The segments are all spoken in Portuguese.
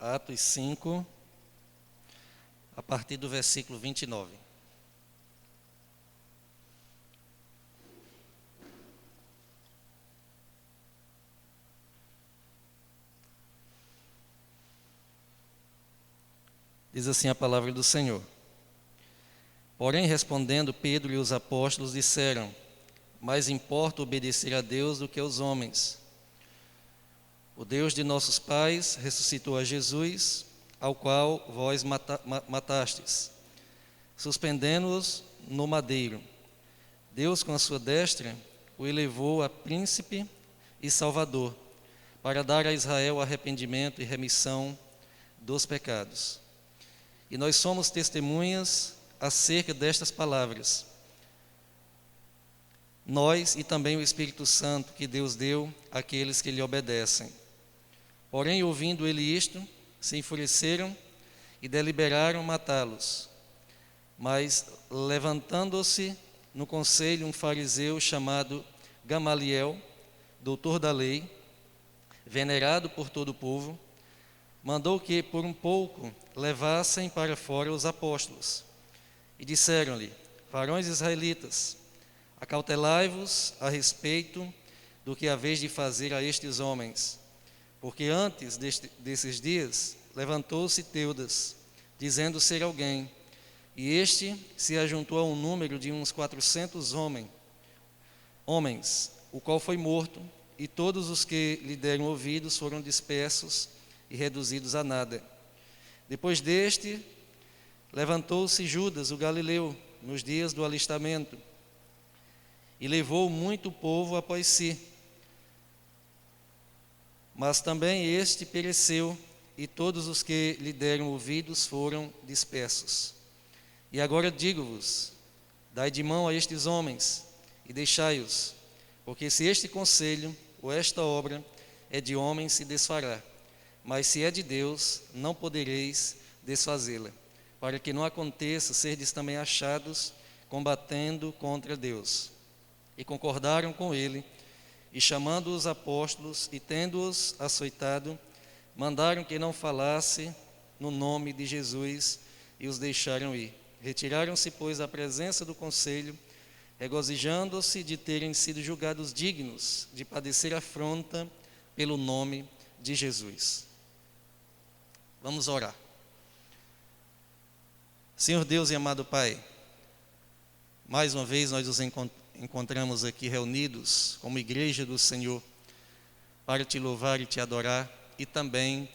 Atos 5, a partir do versículo 29. Diz assim a palavra do Senhor. Porém, respondendo, Pedro e os apóstolos disseram: mais importa obedecer a Deus do que aos homens. O Deus de nossos pais ressuscitou a Jesus, ao qual vós matastes, suspendendo-os no madeiro. Deus, com a sua destra, o elevou a príncipe e salvador, para dar a Israel arrependimento e remissão dos pecados. E nós somos testemunhas acerca destas palavras. Nós e também o Espírito Santo que Deus deu àqueles que lhe obedecem. Porém, ouvindo ele isto, se enfureceram e deliberaram matá-los. Mas, levantando-se no conselho um fariseu chamado Gamaliel, doutor da lei, venerado por todo o povo, mandou que, por um pouco, levassem para fora os apóstolos. E disseram-lhe: varões israelitas, acautelai-vos a respeito do que haveis de fazer a estes homens. Porque antes desses dias levantou-se Teudas, dizendo ser alguém, e este se ajuntou a um número de uns 400 homens, o qual foi morto, e todos os que lhe deram ouvidos foram dispersos e reduzidos a nada. Depois deste, levantou-se Judas, o galileu, nos dias do alistamento, e levou muito povo após si. Mas também este pereceu, e todos os que lhe deram ouvidos foram dispersos. E agora digo-vos: dai de mão a estes homens, e deixai-os, porque se este conselho, ou esta obra, é de homem, se desfará, mas se é de Deus, não podereis desfazê-la, para que não aconteça serdes também achados combatendo contra Deus. E concordaram com ele, e chamando os apóstolos e tendo-os açoitado, mandaram que não falasse no nome de Jesus e os deixaram ir. Retiraram-se, pois, da presença do conselho, regozijando-se de terem sido julgados dignos de padecer afronta pelo nome de Jesus. Vamos orar. Senhor Deus e amado Pai, mais uma vez nós nos encontramos aqui reunidos como igreja do Senhor para te louvar e te adorar e também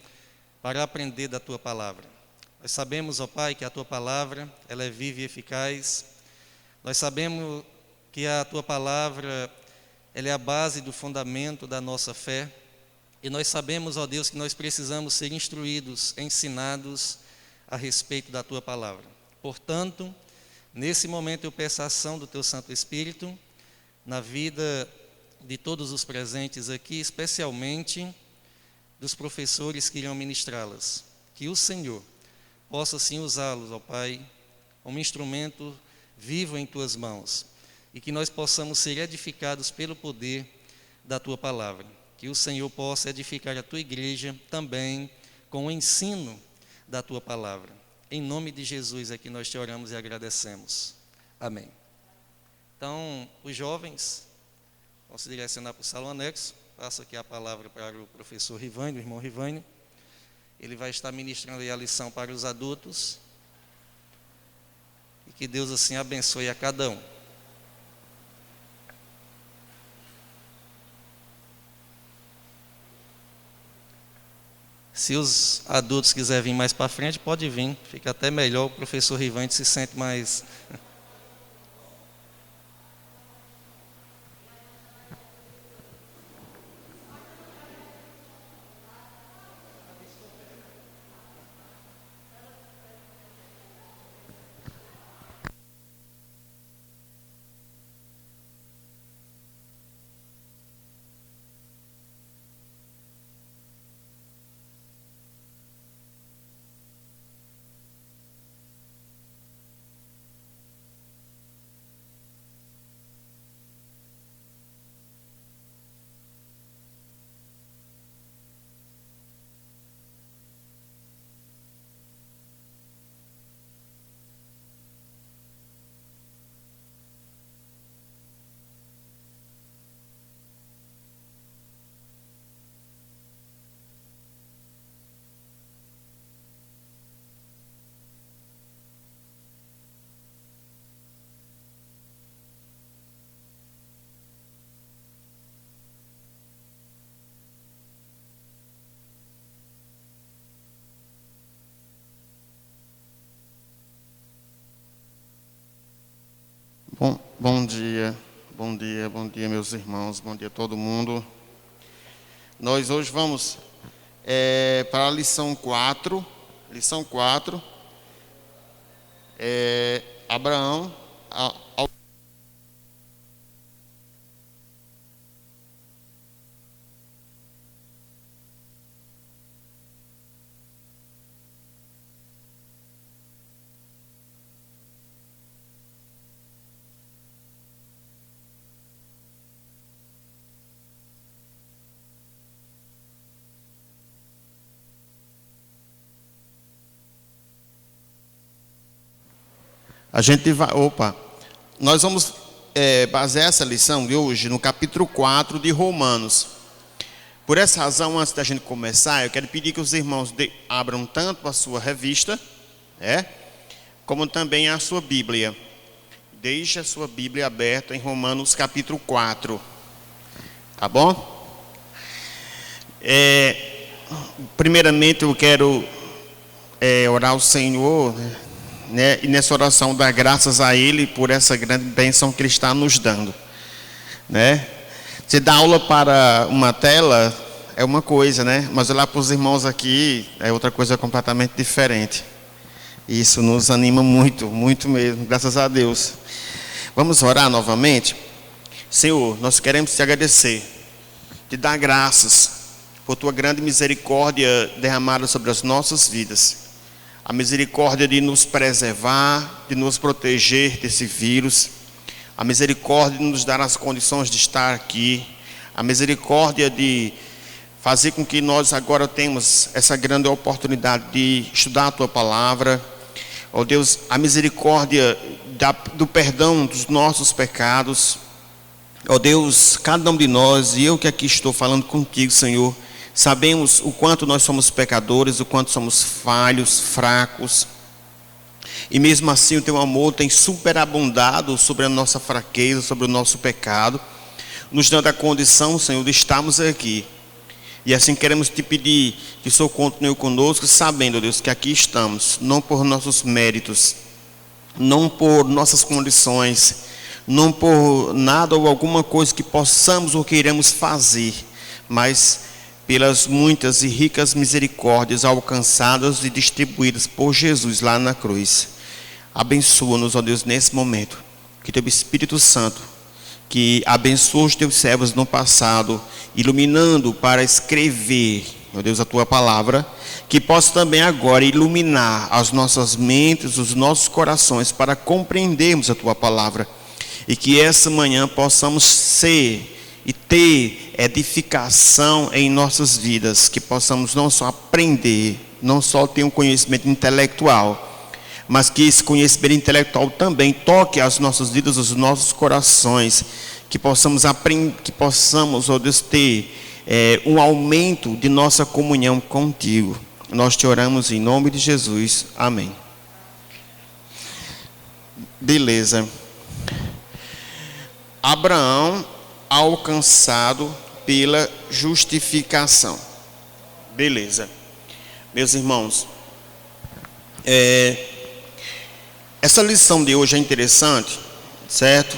para aprender da tua palavra. Nós sabemos, ó Pai, que a tua palavra ela é viva e eficaz. Nós sabemos que a tua palavra ela é a base do fundamento da nossa fé. E nós sabemos, ó Deus, que nós precisamos ser instruídos, ensinados a respeito da tua palavra. Portanto, nesse momento eu peço a ação do teu Santo Espírito na vida de todos os presentes aqui, especialmente dos professores que irão ministrá-las. Que o Senhor possa sim usá-los, ó Pai, como instrumento vivo em tuas mãos, e que nós possamos ser edificados pelo poder da tua palavra. Que o Senhor possa edificar a tua igreja também com o ensino da tua palavra. Em nome de Jesus é que nós te oramos e agradecemos. Amém. Então, os jovens vão se direcionar para o salão anexo. Passo aqui a palavra para o professor Rivânio, o irmão Rivânio. Ele vai estar ministrando aí a lição para os adultos. E que Deus assim abençoe a cada um. Se os adultos quiserem vir mais para frente, pode vir. Fica até melhor, o professor Rivânio se sente mais... Bom dia, bom dia, bom dia, meus irmãos, bom dia a todo mundo. Nós hoje vamos para a lição 4, Abraão, nós vamos basear essa lição de hoje no capítulo 4 de Romanos. Por essa razão, antes da gente começar, eu quero pedir que os irmãos abram tanto a sua revista, como também a sua Bíblia. Deixe a sua Bíblia aberta em Romanos capítulo 4, tá bom? Primeiramente eu quero orar ao Senhor, e nessa oração dar graças a Ele por essa grande bênção que Ele está nos dando, Você dá aula para uma tela é uma coisa, mas olhar para os irmãos aqui é outra coisa completamente diferente. Isso nos anima muito, muito mesmo, graças a Deus. Vamos orar novamente? Senhor, nós queremos te agradecer, te dar graças por tua grande misericórdia derramada sobre as nossas vidas. A misericórdia de nos preservar, de nos proteger desse vírus. A misericórdia de nos dar as condições de estar aqui. A misericórdia de fazer com que nós agora tenhamos essa grande oportunidade de estudar a tua palavra. Ó Deus, a misericórdia do perdão dos nossos pecados. Ó Deus, cada um de nós, e eu que aqui estou falando contigo, Senhor, sabemos o quanto nós somos pecadores, o quanto somos falhos, fracos. E mesmo assim o teu amor tem superabundado sobre a nossa fraqueza, sobre o nosso pecado, nos dando a condição, Senhor, de estarmos aqui. E assim queremos te pedir que o Senhor continue conosco, sabendo, Deus, que aqui estamos, não por nossos méritos, não por nossas condições, não por nada ou alguma coisa que possamos ou queiramos fazer, mas pelas muitas e ricas misericórdias alcançadas e distribuídas por Jesus lá na cruz. Abençoa-nos, ó Deus, nesse momento. Que teu Espírito Santo, que abençoa os teus servos no passado, iluminando para escrever, ó Deus, a tua palavra, que possa também agora iluminar as nossas mentes, os nossos corações, para compreendermos a tua palavra. E que essa manhã possamos ser e ter edificação em nossas vidas, que possamos não só aprender, não só ter um conhecimento intelectual, mas que esse conhecimento intelectual também toque as nossas vidas, os nossos corações, que possamos aprender, que possamos, ó Deus, ter um aumento de nossa comunhão contigo. Nós te oramos em nome de Jesus. Amém. Beleza. Abraão alcançado pela justificação. Beleza. Meus irmãos, essa lição de hoje é interessante, certo?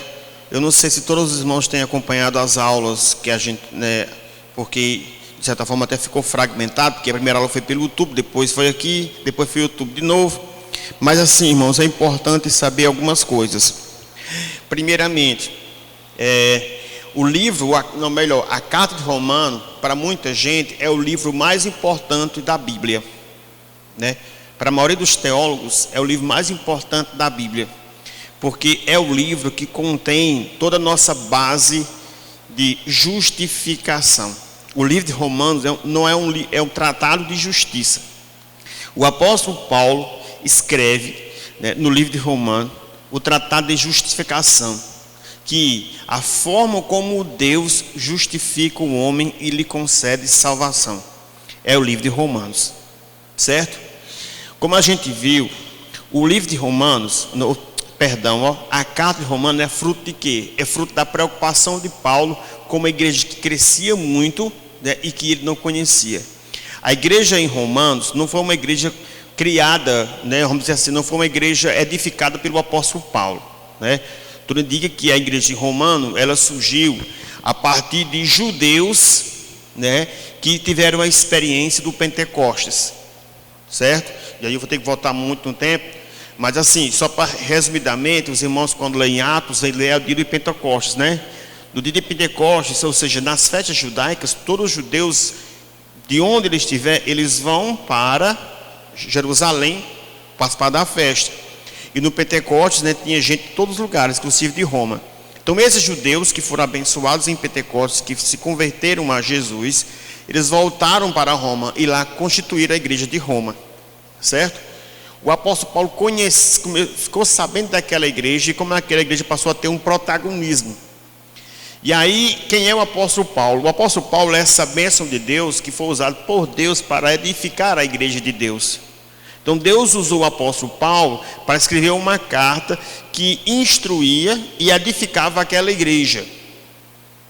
Eu não sei se todos os irmãos têm acompanhado as aulas que a gente, porque de certa forma até ficou fragmentado, porque a primeira aula foi pelo YouTube, depois foi aqui, depois foi o YouTube de novo. Mas assim, irmãos, é importante saber algumas coisas. Primeiramente, o livro, não melhor, a carta de Romanos, para muita gente, é o livro mais importante da Bíblia, Para a maioria dos teólogos, é o livro mais importante da Bíblia, porque é o livro que contém toda a nossa base de justificação. O livro de Romanos é um tratado de justiça. O apóstolo Paulo escreve, no livro de Romanos, o tratado de justificação, que a forma como Deus justifica o homem e lhe concede salvação. É o livro de Romanos, certo? Como a gente viu, o livro de Romanos, a carta de Romanos é fruto de quê? É fruto da preocupação de Paulo com uma igreja que crescia muito, e que ele não conhecia. A igreja em Romanos não foi uma igreja criada, vamos dizer assim, não foi uma igreja edificada pelo apóstolo Paulo, doutrina indica que a igreja de Romano, ela surgiu a partir de judeus, né, que tiveram a experiência do Pentecostes, certo? E aí eu vou ter que voltar muito no tempo, mas assim, só para resumidamente, os irmãos quando leem Atos, ele lê o dia de Pentecostes, né? No dia de Pentecostes, ou seja, nas festas judaicas, todos os judeus, de onde eles estiverem, eles vão para Jerusalém participar da festa. E no Pentecostes, né, tinha gente de todos os lugares, inclusive de Roma. Então esses judeus que foram abençoados em Pentecostes, que se converteram a Jesus, eles voltaram para Roma e lá constituíram a igreja de Roma, certo? O apóstolo Paulo ficou sabendo daquela igreja e como aquela igreja passou a ter um protagonismo. E aí, quem é o apóstolo Paulo? O apóstolo Paulo é essa bênção de Deus que foi usado por Deus para edificar a igreja de Deus. Então Deus usou o apóstolo Paulo para escrever uma carta que instruía e edificava aquela igreja,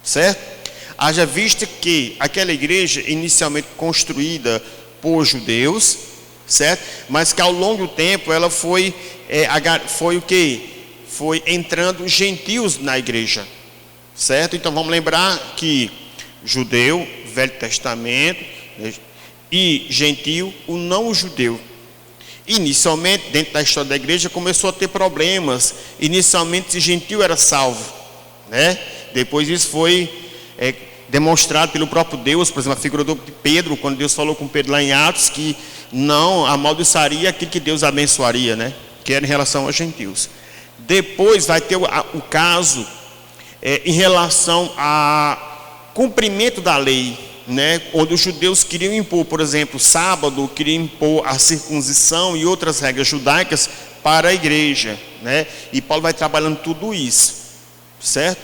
certo? Haja vista que aquela igreja inicialmente construída por judeus, certo? Mas que ao longo do tempo ela foi o quê? Foi entrando gentios na igreja, certo? Então vamos lembrar que judeu, Velho Testamento, e gentio, o não judeu. Inicialmente, dentro da história da igreja, começou a ter problemas. Inicialmente, o gentio era salvo, né? Depois isso foi demonstrado pelo próprio Deus, por exemplo, a figura de Pedro, quando Deus falou com Pedro lá em Atos, que não amaldiçoaria aquilo que Deus abençoaria, né? Que era em relação aos gentios. Depois vai ter o caso em relação ao cumprimento da lei, né, onde os judeus queriam impor, por exemplo, sábado, queriam impor a circuncisão e outras regras judaicas para a igreja, né? E Paulo vai trabalhando tudo isso, certo?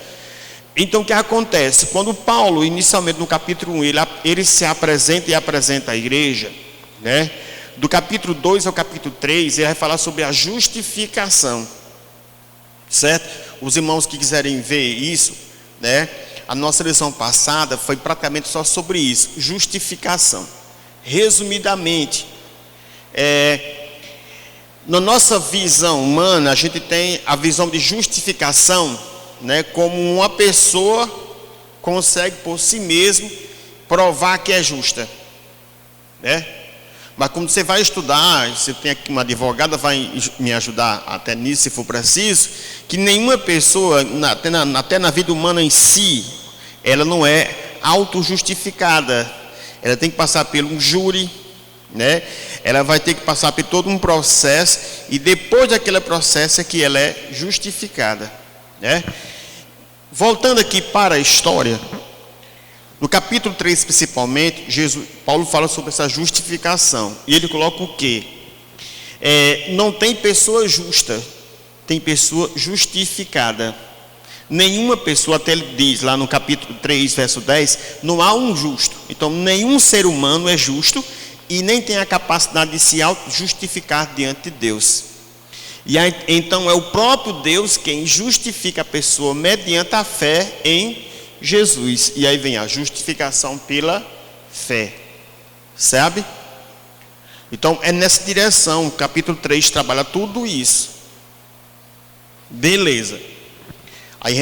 Então o que acontece? Quando Paulo, inicialmente no capítulo 1, ele se apresenta e apresenta a igreja, né? Do capítulo 2 ao capítulo 3, ele vai falar sobre a justificação, certo? Os irmãos que quiserem ver isso, né? A nossa lição passada foi praticamente só sobre isso, justificação. Resumidamente, na nossa visão humana, a gente tem a visão de justificação, né, como uma pessoa consegue por si mesmo provar que é justa, né? Mas quando você vai estudar, você tem aqui uma advogada, vai me ajudar até nisso, se for preciso, que nenhuma pessoa, até na vida humana em si, ela não é autojustificada. Ela tem que passar pelo júri, né? Ela vai ter que passar por todo um processo, e depois daquele processo é que ela é justificada, né? Voltando aqui para a história, no capítulo 3 principalmente, Paulo fala sobre essa justificação, e ele coloca o quê? Não tem pessoa justa, tem pessoa justificada. Nenhuma pessoa, até ele diz lá no capítulo 3, verso 10, não há um justo. Então nenhum ser humano é justo e nem tem a capacidade de se auto-justificar diante de Deus. E aí, então é o próprio Deus quem justifica a pessoa mediante a fé em Jesus. E aí vem a justificação pela fé, sabe? Então é nessa direção, o capítulo 3 trabalha tudo isso. Beleza. Aí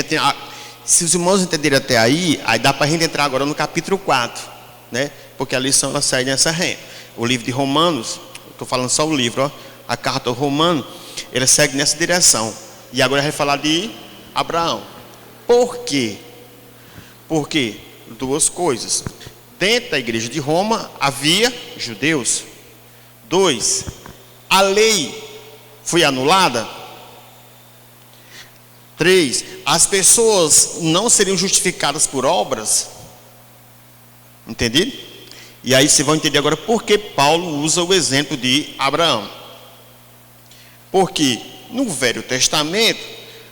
se os irmãos entenderem até aí dá para a gente entrar agora no capítulo 4, né? Porque a lição ela sai nessa renda. O livro de Romanos, estou falando só o livro, ó, a carta ao Romano, ele segue nessa direção. E agora vai falar de Abraão. Por quê? Porque duas coisas. Dentro da igreja de Roma havia judeus. 2, a lei foi anulada. 3, as pessoas não seriam justificadas por obras. Entendido? E aí vocês vão entender agora por que Paulo usa o exemplo de Abraão. Porque no Velho Testamento,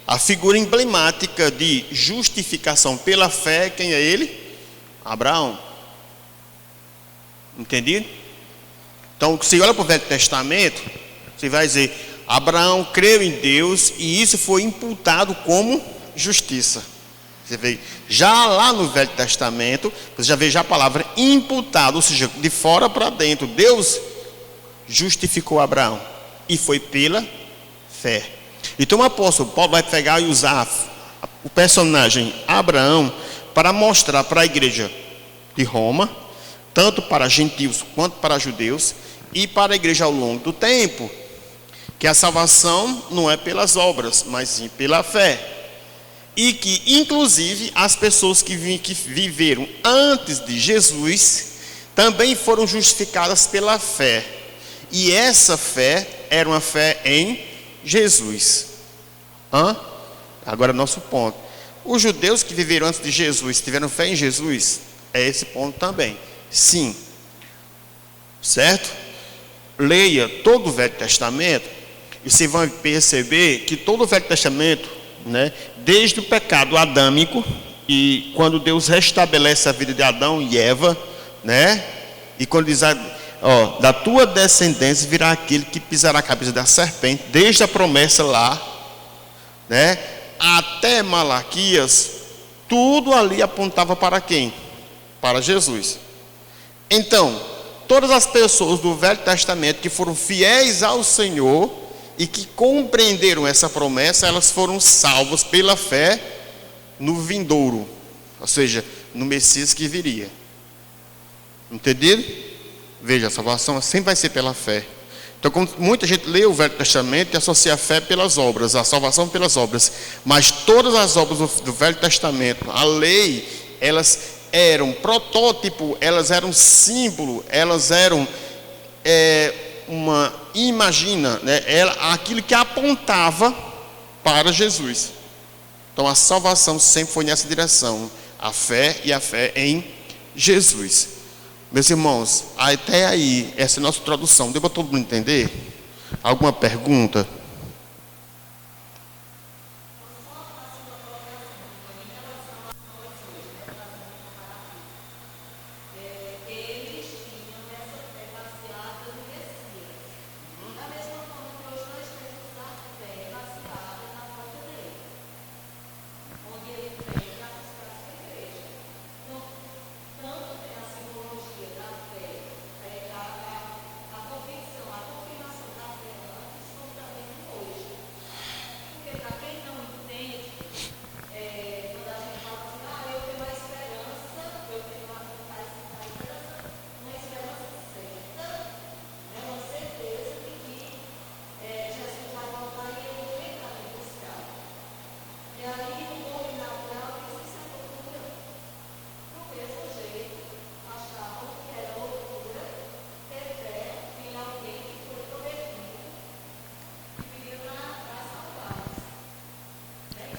a figura emblemática de justificação pela fé, quem é ele? Abraão. Entendido? Então, se olha para o Velho Testamento, você vai dizer: Abraão creu em Deus e isso foi imputado como justiça. Você vê, já lá no Velho Testamento, você já vê já a palavra imputado, ou seja, de fora para dentro. Deus justificou Abraão e foi pela fé. Então o apóstolo Paulo vai pegar e usar o personagem Abraão para mostrar para a igreja de Roma, tanto para gentios quanto para judeus, e para a igreja ao longo do tempo, que a salvação não é pelas obras, mas sim pela fé. E que, inclusive, as pessoas que viveram antes de Jesus também foram justificadas pela fé. E essa fé era uma fé em Jesus. Agora, nosso ponto. Os judeus que viveram antes de Jesus, tiveram fé em Jesus, é esse ponto também. Sim. Certo? Leia todo o Velho Testamento e você vai perceber que todo o Velho Testamento, né, desde o pecado adâmico, e quando Deus restabelece a vida de Adão e Eva, né, e quando diz, da tua descendência virá aquele que pisará a cabeça da serpente, desde a promessa lá, né, até Malaquias, tudo ali apontava para quem? Para Jesus. Então, todas as pessoas do Velho Testamento que foram fiéis ao Senhor e que compreenderam essa promessa, elas foram salvas pela fé no vindouro, ou seja, no Messias que viria. Entendido? Veja, a salvação sempre vai ser pela fé. Então, como muita gente lê o Velho Testamento e associa a fé pelas obras, a salvação pelas obras, mas todas as obras do Velho Testamento, a lei, elas eram protótipo, elas eram símbolo, elas eram né, aquilo que apontava para Jesus. Então a salvação sempre foi nessa direção, a fé e a fé em Jesus. Meus irmãos, até aí, essa é a nossa introdução. Deu para todo mundo entender? Alguma pergunta?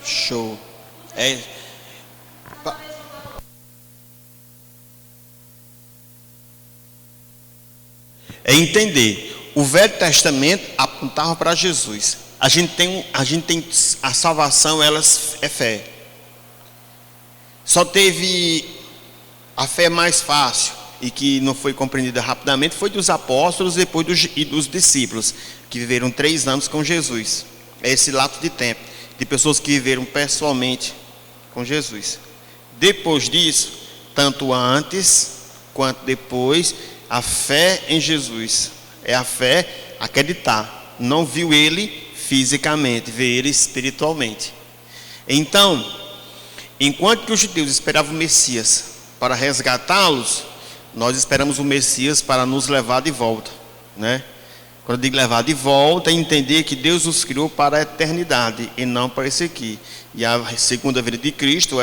Show. É entender. O Velho Testamento apontava para Jesus. A gente tem a salvação, é fé. Só teve a fé mais fácil e que não foi compreendida rapidamente foi dos apóstolos depois dos discípulos que viveram 3 anos com Jesus. É esse lapso de tempo de pessoas que viveram pessoalmente com Jesus. Depois disso, tanto antes quanto depois, a fé em Jesus é a fé acreditar. Não viu ele fisicamente, vê ele espiritualmente. Então, enquanto que os judeus esperavam o Messias para resgatá-los, nós esperamos o Messias para nos levar de volta, né? Quando eu digo levar de volta, é entender que Deus nos criou para a eternidade e não para esse aqui. E a segunda vinda de Cristo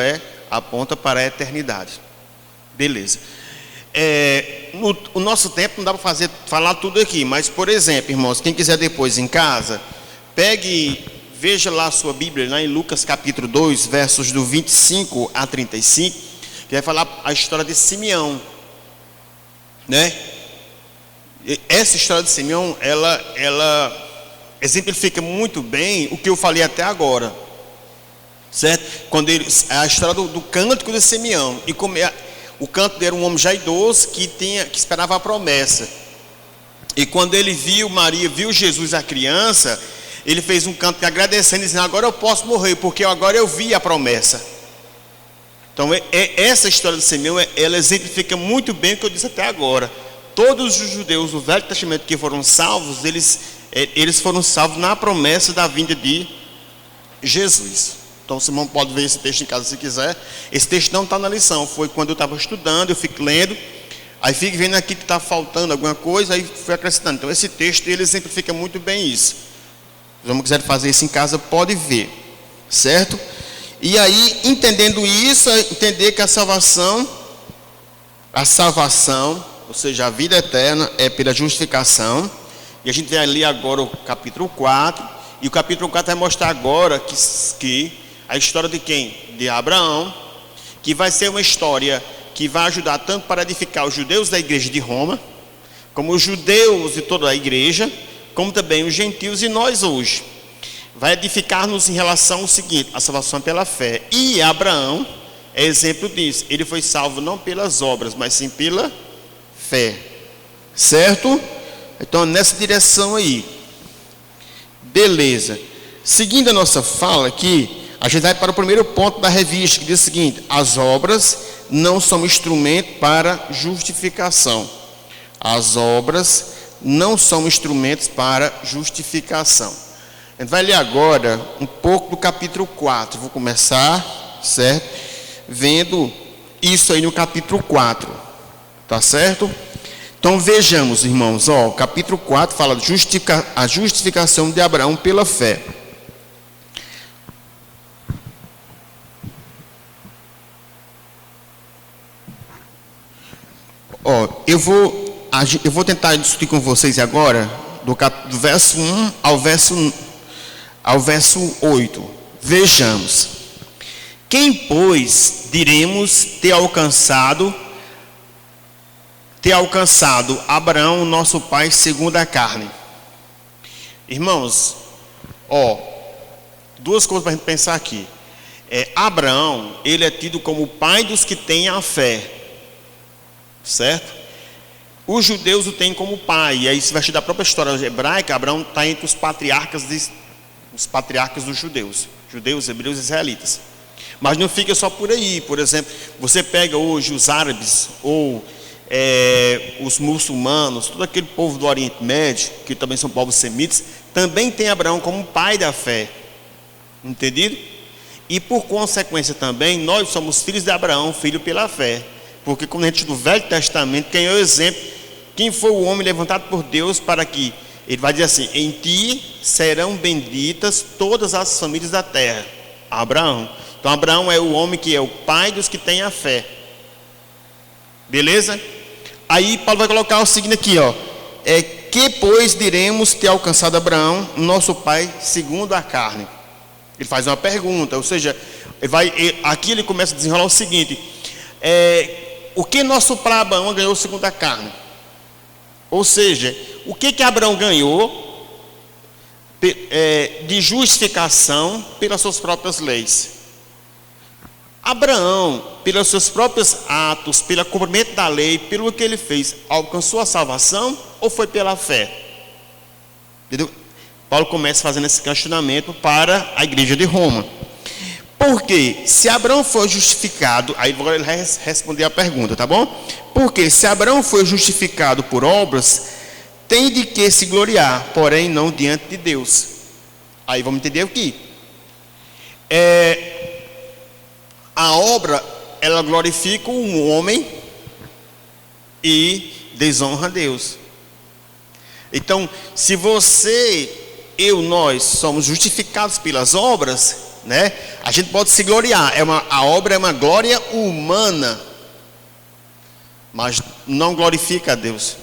aponta para a eternidade. Beleza. O nosso tempo não dá para falar tudo aqui, mas, por exemplo, irmãos, quem quiser depois em casa, veja lá a sua Bíblia, lá em Lucas capítulo 2, versos do 25 a 35, que vai falar a história de Simeão, né? Essa história de Simeão, ela exemplifica muito bem o que eu falei até agora, certo? A história do cântico de Simeão, e como o cântico era um homem já idoso que esperava a promessa, e quando ele viu Jesus, a criança, ele fez um canto agradecendo, dizendo: agora eu posso morrer, porque agora eu vi a promessa. Então essa história de Simeão, ela exemplifica muito bem o que eu disse até agora. Todos os judeus do Velho Testamento que foram salvos, eles foram salvos na promessa da vinda de Jesus. Então, o irmão pode ver esse texto em casa se quiser. Esse texto não está na lição, foi quando eu estava estudando, eu fico lendo, aí fico vendo aqui que está faltando alguma coisa, aí fui acrescentando. Então, esse texto, ele exemplifica muito bem isso. Se o irmão quiser fazer isso em casa, pode ver, certo? E aí, entendendo isso, entender que a salvação, ou seja, a vida eterna é pela justificação. E a gente vai ler agora o capítulo 4, e o capítulo 4 vai mostrar agora que a história de quem? De Abraão, que vai ser uma história que vai ajudar tanto para edificar os judeus da igreja de Roma, como os judeus de toda a igreja, como também os gentios e nós hoje. Vai edificar-nos em relação ao seguinte: a salvação pela fé. E Abraão é exemplo disso. Ele foi salvo não pelas obras, mas sim pela fé. Certo? Então, nessa direção aí. Beleza. Seguindo a nossa fala aqui, a gente vai para o primeiro ponto da revista, que diz o seguinte: as obras não são instrumento para justificação. As obras não são instrumentos para justificação. A gente vai ler agora um pouco do capítulo 4. Vou começar, certo? Vendo isso aí no capítulo 4. Tá certo? Então vejamos, irmãos, ó, o capítulo 4 fala de a justificação de Abraão pela fé. Ó, eu vou tentar discutir com vocês agora do verso 1 ao verso 8. Vejamos. Quem, pois, diremos ter alcançado Abraão, nosso pai, segundo a carne? Irmãos, ó, duas coisas para a gente pensar aqui. Abraão, ele é tido como o pai dos que têm a fé, certo? Os judeus o têm como pai, e aí se vai estudar a própria história hebraica, Abraão está entre os patriarcas dos judeus, hebreus e israelitas. Mas não fica só por aí. Por exemplo, você pega hoje os árabes ou os muçulmanos, todo aquele povo do Oriente Médio, que também são povos semitas, também tem Abraão como pai da fé. Entendido? E por consequência também, nós somos filhos de Abraão, filho pela fé. Porque quando a gente do Velho Testamento, quem é o exemplo? Quem foi o homem levantado por Deus para que, ele vai dizer assim: em ti serão benditas todas as famílias da terra. Abraão. Então Abraão é o homem que é o pai dos que têm a fé. Beleza? Aí Paulo vai colocar o seguinte aqui, ó: que pois diremos ter alcançado Abraão, nosso pai, segundo a carne? Ele faz uma pergunta, ou seja, aqui ele começa a desenrolar o seguinte: o que nosso pai Abraão ganhou segundo a carne? Ou seja, o que Abraão ganhou de justificação pelas suas próprias leis? Abraão, pelos seus próprios atos, pelo cumprimento da lei, pelo que ele fez, alcançou a salvação ou foi pela fé? Entendeu? Paulo começa fazendo esse questionamento para a igreja de Roma. Porque se Abraão foi justificado, aí agora ele vai responder a pergunta, tá bom? Porque se Abraão foi justificado por obras, tem de que se gloriar, porém não diante de Deus. Aí vamos entender aqui. A obra, ela glorifica o homem e desonra a Deus. Então, se nós somos justificados pelas obras, né? A gente pode se gloriar. A obra é uma glória humana, mas não glorifica a Deus.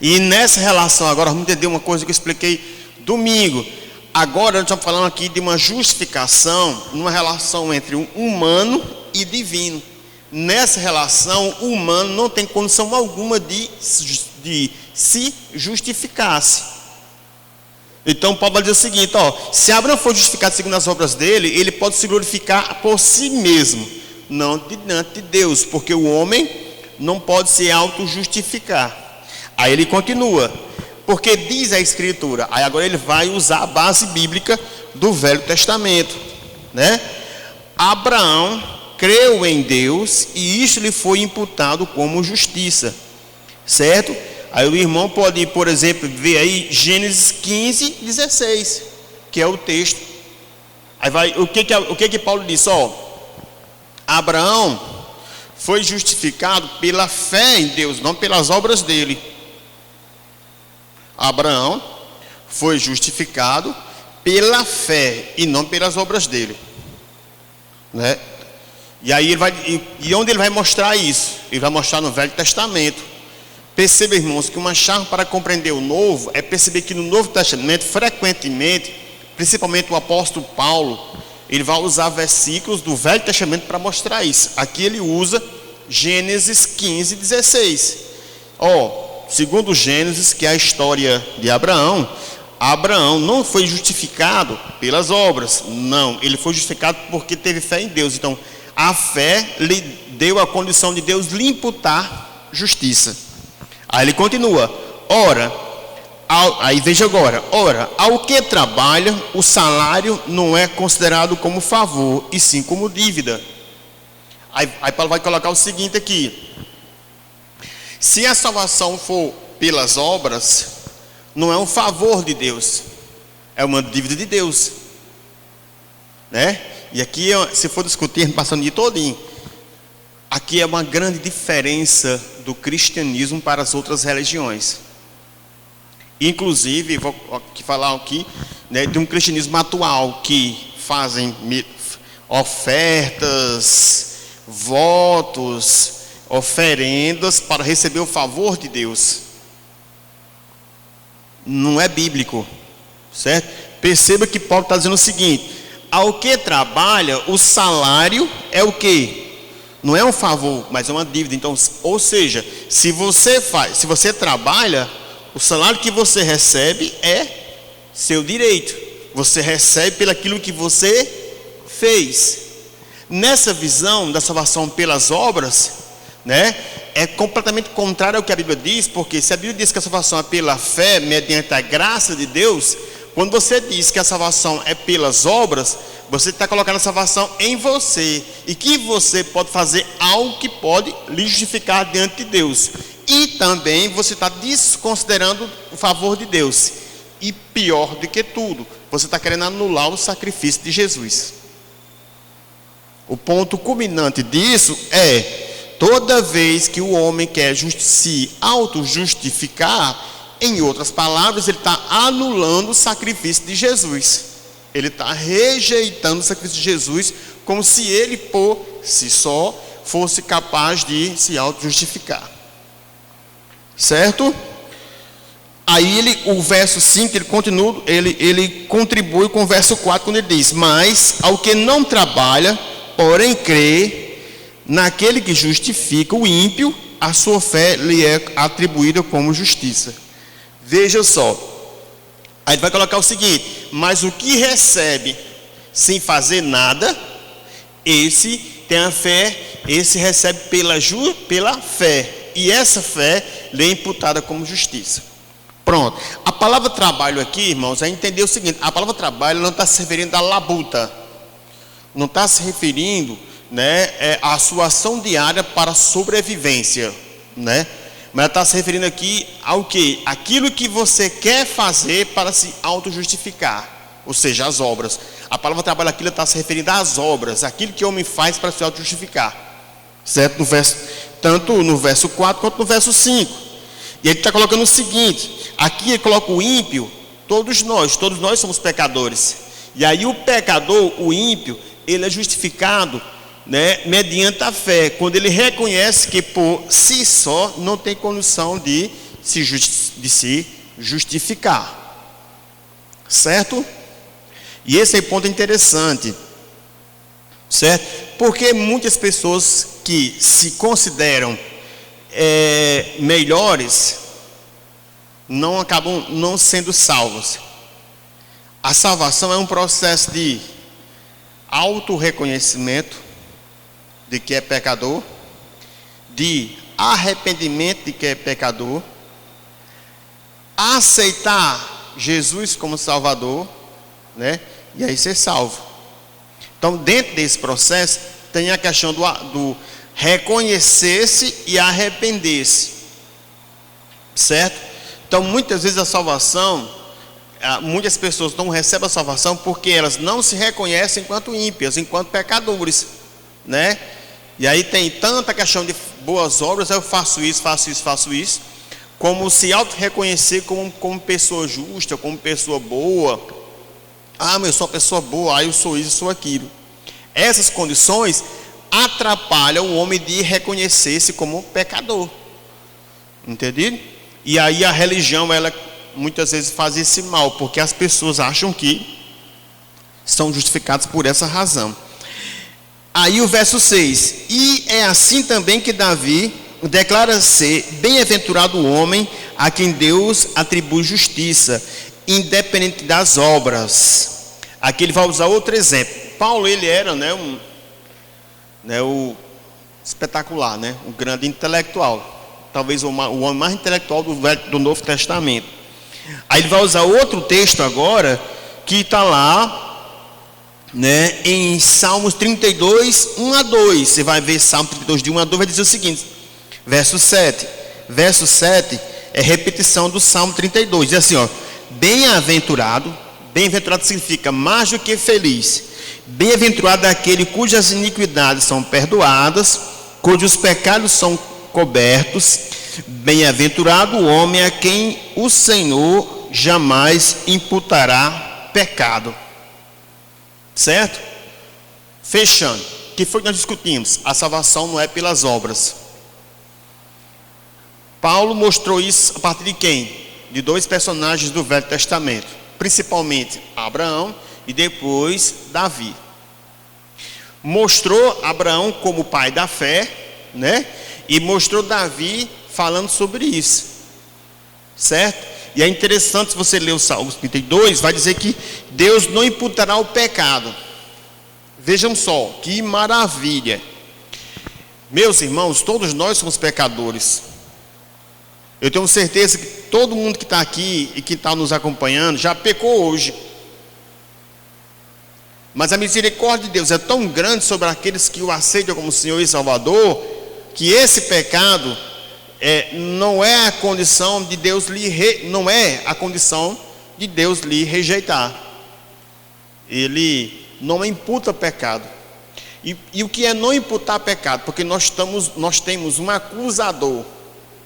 E nessa relação agora vamos entender uma coisa que eu expliquei domingo. Agora nós estamos falando aqui de uma justificação, numa relação entre o humano e divino. Nessa relação, o humano não tem condição alguma de se justificar-se. Então Paulo vai dizer o seguinte, ó: se Abraão for justificado segundo as obras dele, ele pode se glorificar por si mesmo, não diante de Deus, porque o homem não pode se auto-justificar. Aí ele continua: porque diz a Escritura. Aí agora ele vai usar a base bíblica do Velho Testamento, né? Abraão creu em Deus e isso lhe foi imputado como justiça, certo? Aí o irmão pode, por exemplo, ver aí Gênesis 15, 16, que é o texto O que Paulo disse? Abraão foi justificado pela fé em Deus, não pelas obras dele. Abraão foi justificado pela fé e não pelas obras dele, né? E aí onde ele vai mostrar isso? Ele vai mostrar no Velho Testamento. Perceba, irmãos, que uma chave para compreender o Novo é perceber que no Novo Testamento, frequentemente, principalmente o apóstolo Paulo, ele vai usar versículos do Velho Testamento para mostrar isso. Aqui ele usa Gênesis 15, 16. Segundo Gênesis, que é a história de Abraão, Abraão não foi justificado pelas obras, não, ele foi justificado porque teve fé em Deus. Então, a fé lhe deu a condição de Deus lhe imputar justiça. Aí ele continua: aí veja agora, ao que trabalha, o salário não é considerado como favor, e sim como dívida. Aí Paulo vai colocar o seguinte aqui: se a salvação for pelas obras, não é um favor de Deus, é uma dívida de Deus, né? E aqui, se for discutir, passando de todinho, aqui é uma grande diferença do cristianismo para as outras religiões. Inclusive, vou falar aqui, né, de um cristianismo atual que fazem ofertas, votos, oferendas para receber o favor de Deus. Não é bíblico, certo? Perceba que Paulo está dizendo o seguinte: ao que trabalha, o salário é o quê? Não é um favor, mas é uma dívida. Então, ou seja, se você trabalha, o salário que você recebe é seu direito. Você recebe pelo aquilo que você fez. Nessa visão da salvação pelas obras, né, é completamente contrário ao que a Bíblia diz, porque se a Bíblia diz que a salvação é pela fé, mediante a graça de Deus, quando você diz que a salvação é pelas obras, você está colocando a salvação em você, e que você pode fazer algo que pode lhe justificar diante de Deus, e também você está desconsiderando o favor de Deus, e pior do que tudo, você está querendo anular o sacrifício de Jesus. O ponto culminante disso é: toda vez que o homem quer se auto-justificar, em outras palavras, ele está anulando o sacrifício de Jesus. Ele está rejeitando o sacrifício de Jesus, como se ele por si só fosse capaz de se auto-justificar. Certo? Aí o verso 5, ele continua, ele contribui com o verso 4, quando ele diz: mas ao que não trabalha, porém crê naquele que justifica o ímpio, a sua fé lhe é atribuída como justiça. Veja só, aí ele vai colocar o seguinte: mas o que recebe sem fazer nada, esse tem a fé, esse recebe pela fé, e essa fé lhe é imputada como justiça. Pronto. A palavra trabalho aqui, irmãos, é entender o seguinte: a palavra trabalho não está se referindo à labuta, não está se referindo, né, à sua ação diária para a sobrevivência, né? Mas ela está se referindo aqui ao que? Aquilo que você quer fazer para se auto-justificar, ou seja, as obras. A palavra trabalho aqui está se referindo às obras, aquilo que o homem faz para se auto-justificar, certo? Tanto no verso 4 quanto no verso 5. E ele está colocando o seguinte: aqui ele coloca o ímpio, todos nós somos pecadores. E aí o pecador, o ímpio, ele é justificado, né, mediante a fé, quando ele reconhece que por si só não tem condição de se justificar, certo? E esse é o ponto interessante, certo? Porque muitas pessoas que se consideram melhores acabam não sendo salvos. A salvação é um processo de auto-reconhecimento de que é pecador, de arrependimento de que é pecador, aceitar Jesus como Salvador, né? E aí ser salvo. Então, dentro desse processo, tem a questão do reconhecer-se e arrepender-se, certo? Então, muitas vezes a salvação, muitas pessoas não recebem a salvação porque elas não se reconhecem enquanto ímpias, enquanto pecadores, né? E aí tem tanta questão de boas obras, eu faço isso, como se auto-reconhecer como pessoa justa, como pessoa boa. Eu sou uma pessoa boa, eu sou isso, sou aquilo. Essas condições atrapalham o homem de reconhecer-se como pecador. Entendido? E aí a religião, ela muitas vezes faz esse mal, porque as pessoas acham que são justificadas por essa razão. Aí o verso 6: e é assim também que Davi declara ser bem-aventurado o homem a quem Deus atribui justiça, independente das obras. Aqui ele vai usar outro exemplo. Paulo, ele era o espetacular, o grande intelectual, talvez o homem mais intelectual do Novo Testamento. Aí ele vai usar outro texto agora, que está lá, em Salmos 32, 1 a 2. Você vai ver Salmo 32, de 1 a 2, vai dizer o seguinte, verso 7. Verso 7 é repetição do Salmo 32. Diz assim, bem-aventurado significa mais do que feliz. Bem-aventurado é aquele cujas iniquidades são perdoadas, cujos pecados são cobertos. Bem-aventurado o homem a quem o Senhor jamais imputará pecado. Certo? Fechando, o que foi que nós discutimos? A salvação não é pelas obras. Paulo mostrou isso a partir de quem? De dois personagens do Velho Testamento, principalmente Abraão e depois Davi. Mostrou Abraão como pai da fé, e mostrou Davi falando sobre isso, certo? E é interessante, se você ler o Salmo 32, vai dizer que Deus não imputará o pecado. Vejam só, que maravilha. Meus irmãos, todos nós somos pecadores. Eu tenho certeza que todo mundo que está aqui e que está nos acompanhando já pecou hoje. Mas a misericórdia de Deus é tão grande sobre aqueles que o aceitam como Senhor e Salvador, que esse pecado não é a condição de Deus lhe rejeitar. Ele não imputa pecado. E o que é não imputar pecado? Porque nós temos um acusador,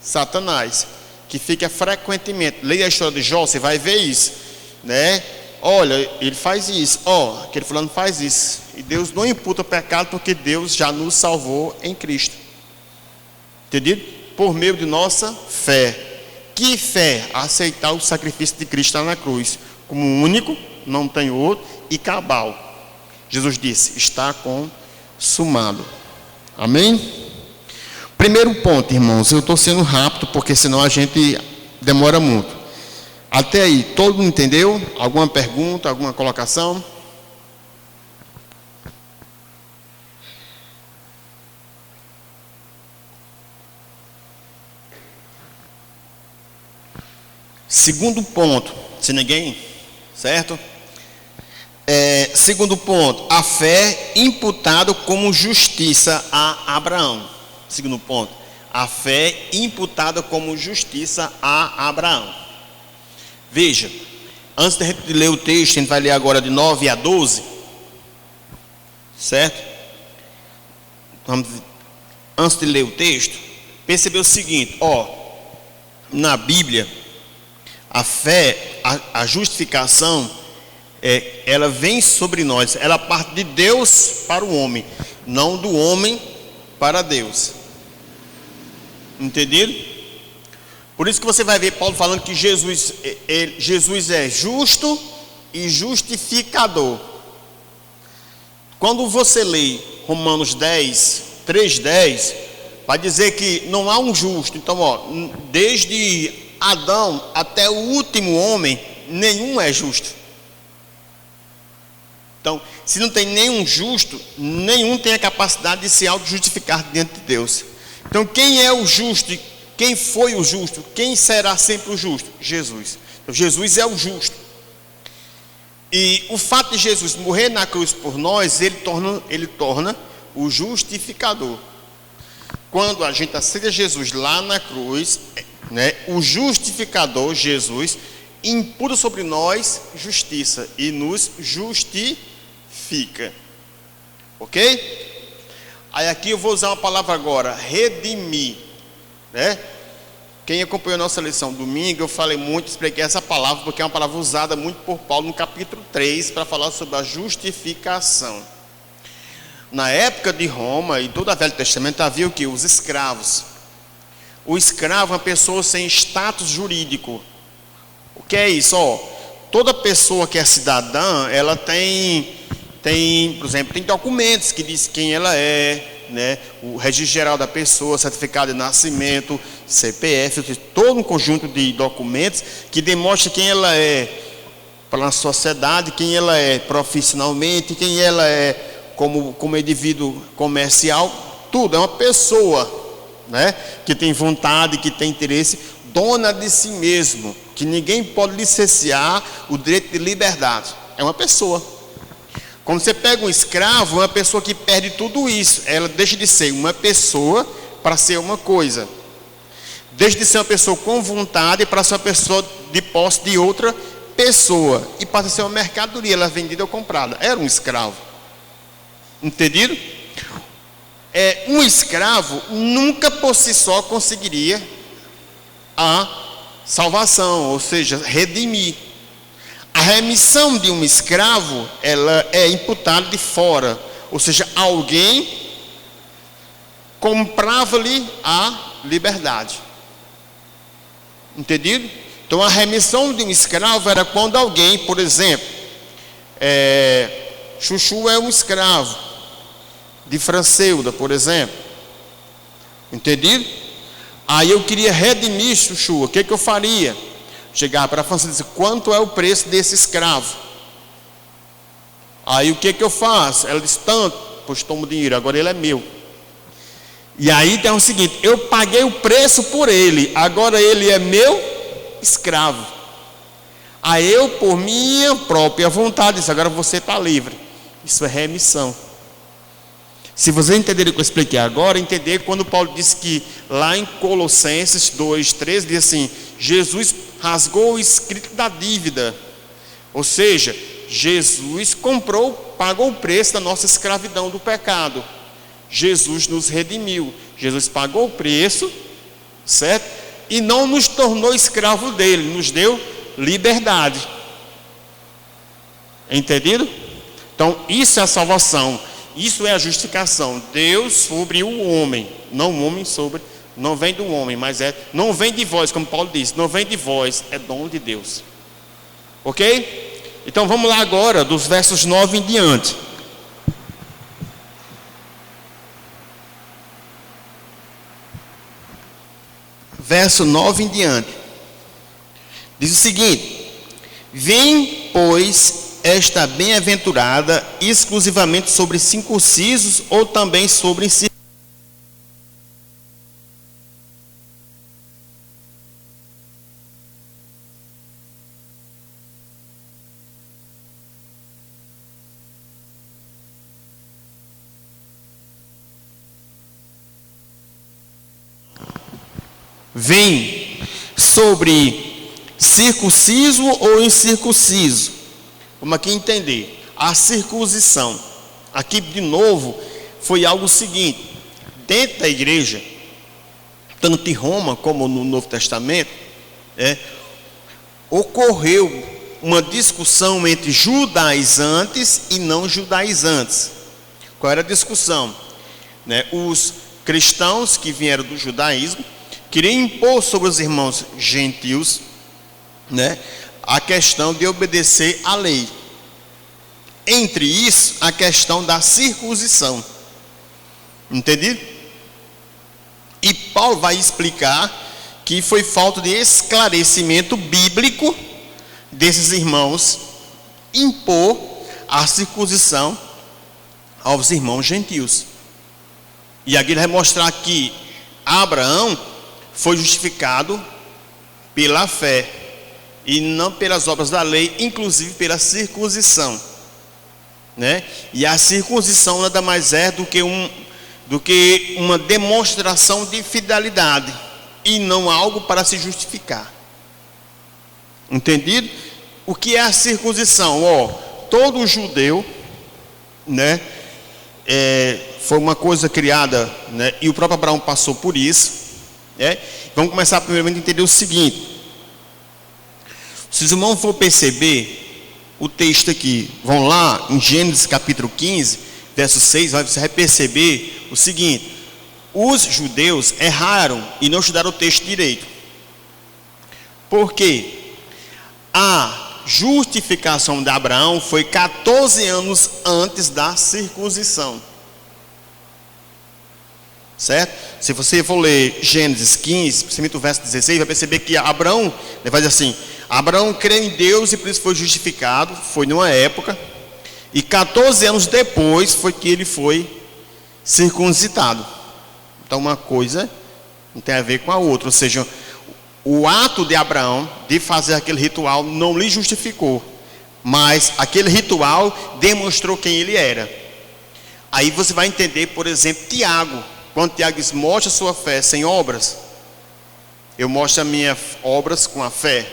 Satanás, que fica frequentemente. Leia a história de Jó, você vai ver isso, Olha, ele faz isso, aquele fulano faz isso. E Deus não imputa pecado, porque Deus já nos salvou em Cristo. Entendido? Por meio de nossa fé. Que fé? Aceitar o sacrifício de Cristo na cruz como único, não tem outro, e cabal. Jesus disse, está consumado. Amém? Primeiro ponto, irmãos, eu estou sendo rápido, porque senão a gente demora muito. Até aí, todo mundo entendeu? Alguma pergunta, alguma colocação? Segundo ponto, se ninguém, certo? Segundo ponto, a fé imputada como justiça a Abraão. Segundo ponto, a fé imputada como justiça a Abraão. Veja, antes de ler o texto, a gente vai ler agora de 9 a 12, certo? Antes de ler o texto, percebeu o seguinte, na Bíblia, a fé, a justificação, ela vem sobre nós, ela parte de Deus para o homem, não do homem para Deus. Entendido? Por isso que você vai ver Paulo falando que Jesus é justo e justificador. Quando você lê Romanos 10, 3:10, vai dizer que não há um justo. Então, desde Adão até o último homem, nenhum é justo. Então, se não tem nenhum justo, nenhum tem a capacidade de se auto-justificar diante de Deus. Então, quem é o justo? Quem foi o justo? Quem será sempre o justo? Jesus. Então, Jesus é o justo. E o fato de Jesus morrer na cruz por nós, ele torna o justificador. Quando a gente aceita Jesus lá na cruz, o justificador, Jesus, imputa sobre nós justiça e nos justifica. Ok? Aí aqui eu vou usar uma palavra agora, redimir, né? Quem acompanhou a nossa lição domingo, eu falei muito, expliquei essa palavra, porque é uma palavra usada muito por Paulo no capítulo 3, para falar sobre a justificação. Na época de Roma e todo o Velho Testamento havia o que? Os escravos. O escravo é uma pessoa sem status jurídico. O que é isso? Toda pessoa que é cidadã, ela tem, por exemplo, tem documentos que diz quem ela é, né? O registro geral da pessoa, certificado de nascimento, CPF, todo um conjunto de documentos que demonstra quem ela é para a sociedade, quem ela é profissionalmente, quem ela é como indivíduo comercial, tudo. É uma pessoa, né? Que tem vontade, que tem interesse, dona de si mesmo, que ninguém pode licenciar o direito de liberdade. É uma pessoa. Quando você pega um escravo, é uma pessoa que perde tudo isso. Ela deixa de ser uma pessoa para ser uma coisa. Deixa de ser uma pessoa com vontade para ser uma pessoa de posse de outra pessoa. E passa a ser uma mercadoria, ela é vendida ou comprada. Era um escravo. Entendido? Um escravo nunca por si só conseguiria a salvação, ou seja, redimir. A remissão de um escravo, ela é imputada de fora, ou seja, alguém comprava-lhe a liberdade. Entendido? Então a remissão de um escravo era quando alguém, por exemplo, Chuchu é um escravo de Franceuda, por exemplo. Entendido? Aí eu queria redimir Chuchu, o que eu faria? Chegar para a Franceuda e dizer, quanto é o preço desse escravo? Aí o que eu faço? Ela diz, tanto, pois tomo o dinheiro, agora ele é meu. E aí tem o seguinte, eu paguei o preço por ele, agora ele é meu escravo. Aí eu, por minha própria vontade, disse, agora você está livre. Isso é remissão. Se vocês entenderem o que eu expliquei agora, entender quando Paulo disse que lá em Colossenses 2:13 diz assim, Jesus rasgou o escrito da dívida. Ou seja, Jesus pagou o preço da nossa escravidão do pecado. Jesus nos redimiu. Jesus pagou o preço, certo? E não nos tornou escravo dele, nos deu liberdade. Entendido? Então, isso é a salvação. Isso é a justificação. Deus sobre o homem, não o homem sobre, não vem do homem, mas não vem de vós, como Paulo disse, não vem de vós, é dom de Deus. Ok? Então vamos lá agora, dos versos 9 em diante. Verso 9 em diante. Diz o seguinte: vem, pois, esta bem-aventurada exclusivamente sobre circuncisos ou também sobre incircuncisos? Vem sobre circunciso ou incircunciso? Vamos aqui entender. A circuncisão, aqui de novo, foi algo seguinte: dentro da igreja, tanto em Roma como no Novo Testamento, ocorreu uma discussão entre judaizantes e não judaizantes. Qual era a discussão? Os cristãos que vieram do judaísmo queriam impor sobre os irmãos gentios, a questão de obedecer à lei. Entre isso, a questão da circuncisão. Entendido? E Paulo vai explicar que foi falta de esclarecimento bíblico desses irmãos impor a circuncisão aos irmãos gentios. E aqui ele vai mostrar que Abraão foi justificado pela fé e não pelas obras da lei, inclusive pela circuncisão, E a circuncisão nada mais é do que uma demonstração de fidelidade e não algo para se justificar. Entendido? O que é a circuncisão? Todo judeu, né, foi uma coisa criada, né, e o próprio Abraão passou por isso, né? Vamos começar primeiramente a entender o seguinte. Se os irmãos for perceber o texto aqui, vão lá em Gênesis capítulo 15, verso 6, você vai perceber o seguinte: os judeus erraram e não estudaram o texto direito. Por quê? A justificação de Abraão foi 14 anos antes da circuncisão. Certo? Se você for ler Gênesis 15, principalmente o verso 16, vai perceber que Abraão, ele vai dizer assim: Abraão creu em Deus e por isso foi justificado, foi numa época, e 14 anos depois foi que ele foi circuncidado. Então uma coisa não tem a ver com a outra, ou seja, o ato de Abraão de fazer aquele ritual não lhe justificou, mas aquele ritual demonstrou quem ele era. Aí você vai entender, por exemplo, Tiago, quando Tiago diz: mostra a sua fé sem obras, eu mostro as minhas obras com a fé.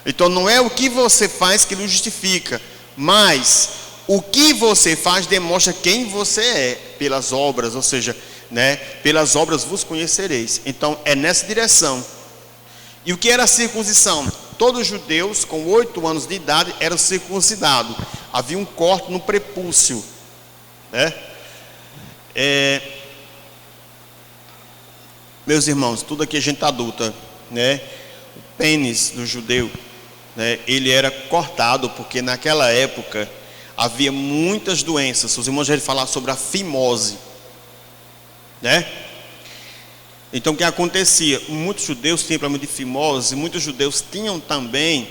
Então não é o que você faz que lhe justifica, mas o que você faz demonstra quem você é, pelas obras, ou seja, né, pelas obras vos conhecereis. Então é nessa direção. E o que era a circuncisão? Todos os judeus com 8 anos de idade eram circuncidados. Havia um corte no prepúcio, né? Meus irmãos, tudo aqui é gente adulta, né? O pênis do judeu, né, ele era cortado porque naquela época havia muitas doenças. Os irmãos já ouviram falar sobre a fimose, né? Então o que acontecia? Muitos judeus tinham problema de fimose, muitos judeus tinham também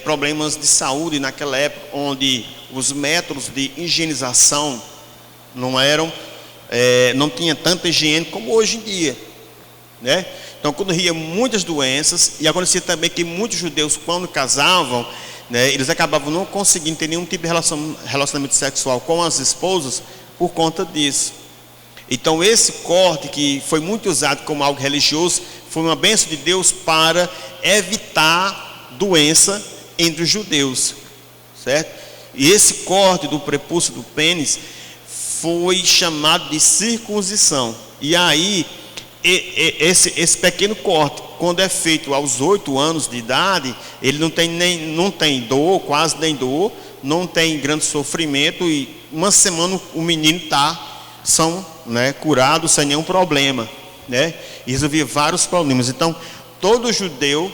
problemas de saúde naquela época, onde os métodos de higienização não tinha tanta higiene como hoje em dia, né? Então ocorria muitas doenças, e acontecia também que muitos judeus, quando casavam, né, eles acabavam não conseguindo ter nenhum tipo de relacionamento sexual com as esposas por conta disso. Então esse corte, que foi muito usado como algo religioso, foi uma bênção de Deus para evitar doença entre os judeus, certo? E esse corte do prepúcio do pênis foi chamado de circuncisão. E aí esse pequeno corte, quando é feito aos 8 anos de idade, ele não tem dor, quase nem dor, não tem grande sofrimento, e uma semana o menino né, curado sem nenhum problema, né? E resolvia vários problemas. Então todo judeu,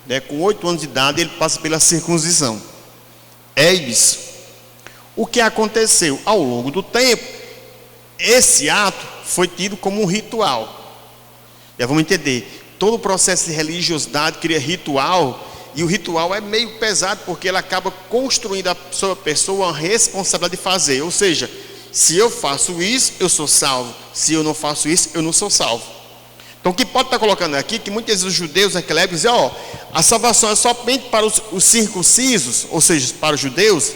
né, com 8 anos de idade, ele passa pela circuncisão. Eis o que aconteceu ao longo do tempo. Esse ato foi tido como um ritual. Já vamos entender, todo o processo de religiosidade cria ritual, e o ritual é meio pesado, porque ele acaba construindo a sua pessoa uma responsabilidade de fazer. Ou seja, se eu faço isso, eu sou salvo. Se eu não faço isso, eu não sou salvo. Então o que pode estar colocando aqui, que muitas vezes os judeus naquela época diziam: a salvação é somente para os circuncisos, ou seja, para os judeus,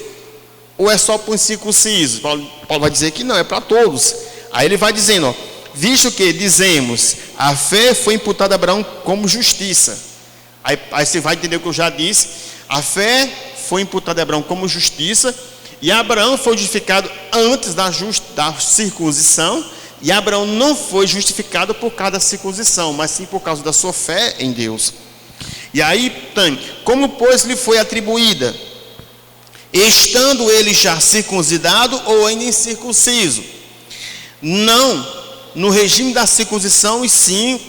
ou é só para os circuncisos? Paulo vai dizer que não, é para todos. Aí ele vai dizendo: visto que dizemos, a fé foi imputada a Abraão como justiça. Aí você vai entender o que eu já disse. A fé foi imputada a Abraão como justiça, e Abraão foi justificado antes da circuncisão, e Abraão não foi justificado por causa da circuncisão, mas sim por causa da sua fé em Deus. E aí, como pois lhe foi atribuída? Estando ele já circuncidado ou ainda incircunciso? Não no regime da circuncisão, e sim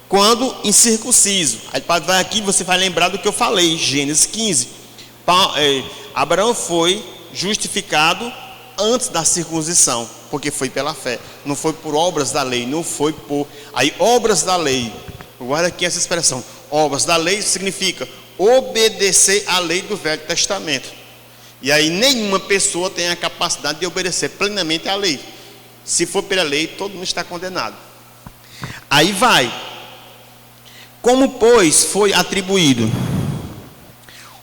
quando incircunciso. Aí vai aqui, você vai lembrar do que eu falei, Gênesis 15. Abraão foi justificado antes da circuncisão, porque foi pela fé, não foi por obras da lei, não foi por... Aí obras da lei, guarda aqui essa expressão, obras da lei significa obedecer à lei do Velho Testamento. E aí nenhuma pessoa tem a capacidade de obedecer plenamente à lei. Se for pela lei, todo mundo está condenado. Aí vai. Como, pois, foi atribuído?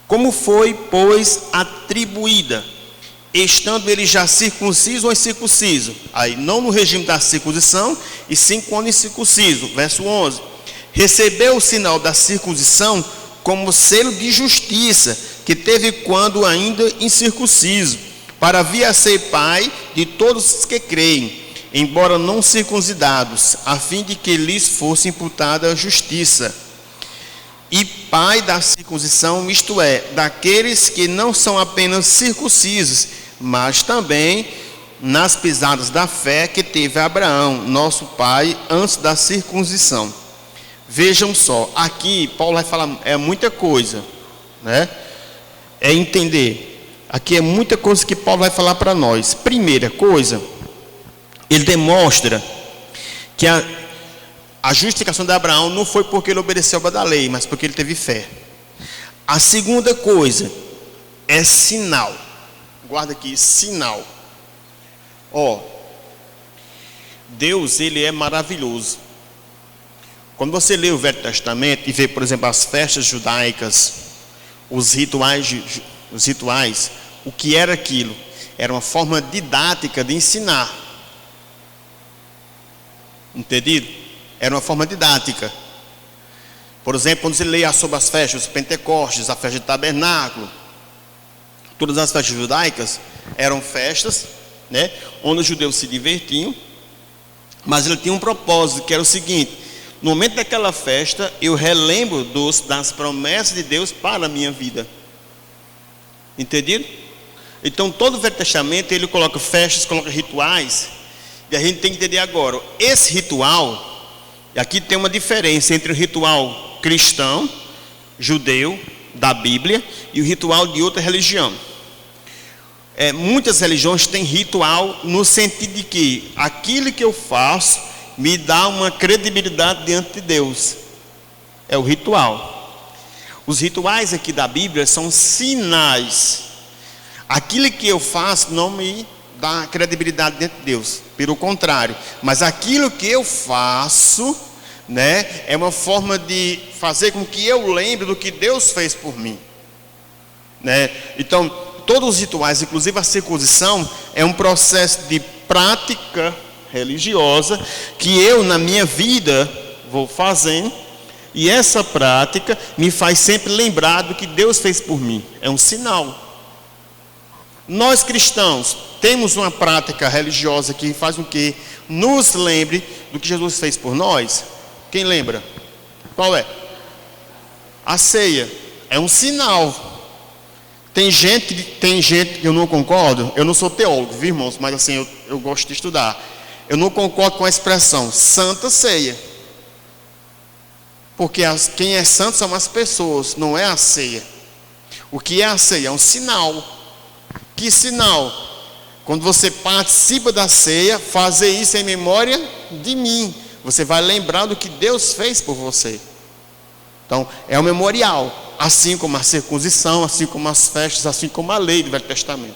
Como foi, pois, atribuída? Estando ele já circunciso ou incircunciso? Aí, não no regime da circuncisão, e sim quando incircunciso. Verso 11. Recebeu o sinal da circuncisão como selo de justiça que teve quando ainda incircunciso, para vir a ser pai de todos os que creem, embora não circuncidados, a fim de que lhes fosse imputada a justiça. E pai da circuncisão, isto é, daqueles que não são apenas circuncisos, mas também nas pisadas da fé que teve Abraão, nosso pai, antes da circuncisão. Vejam só, aqui Paulo vai falar, é muita coisa, né? É entender, aqui é muita coisa que Paulo vai falar para nós. Primeira coisa, ele demonstra que a justificação de Abraão não foi porque ele obedeceu a lei, mas porque ele teve fé. A segunda coisa é sinal. Guarda aqui, sinal. Deus, ele é maravilhoso. Quando você lê o Velho Testamento e vê, por exemplo, as festas judaicas, os rituais, o que era aquilo? Era uma forma didática de ensinar. Entendido? Era uma forma didática. Por exemplo, quando você lê sobre as festas, os Pentecostes, a festa de tabernáculo, todas as festas judaicas eram festas, né, onde os judeus se divertiam, mas ele tinha um propósito, que era o seguinte: no momento daquela festa, eu relembro das promessas de Deus para a minha vida. Entendido? Então, todo o Velho Testamento, ele coloca festas, coloca rituais, e a gente tem que entender agora, esse ritual, aqui tem uma diferença entre o ritual cristão, judeu, da Bíblia, e o ritual de outra religião. Muitas religiões têm ritual no sentido de que aquilo que eu faço me dá uma credibilidade diante de Deus. É o ritual. Os rituais aqui da Bíblia são sinais. Aquilo que eu faço não me dá credibilidade diante de Deus, pelo contrário, mas aquilo que eu faço, né, é uma forma de fazer com que eu lembre do que Deus fez por mim, né? Então, todos os rituais, inclusive a circuncisão, é um processo de prática religiosa que eu, na minha vida, vou fazendo, e essa prática me faz sempre lembrar do que Deus fez por mim. É um sinal. Nós cristãos temos uma prática religiosa que faz com que nos lembre do que Jesus fez por nós. Quem lembra? Qual é? A ceia. É um sinal. Tem gente que eu não concordo. Eu não sou teólogo, viu, irmãos? Mas assim, eu gosto de estudar. Eu não concordo com a expressão Santa Ceia. Porque quem é santo são as pessoas, não é a ceia. O que é a ceia? É um sinal. Que sinal? Quando você participa da ceia, fazer isso em memória de mim. Você vai lembrar do que Deus fez por você. Então, é um memorial. Assim como a circuncisão, assim como as festas, assim como a lei do Velho Testamento.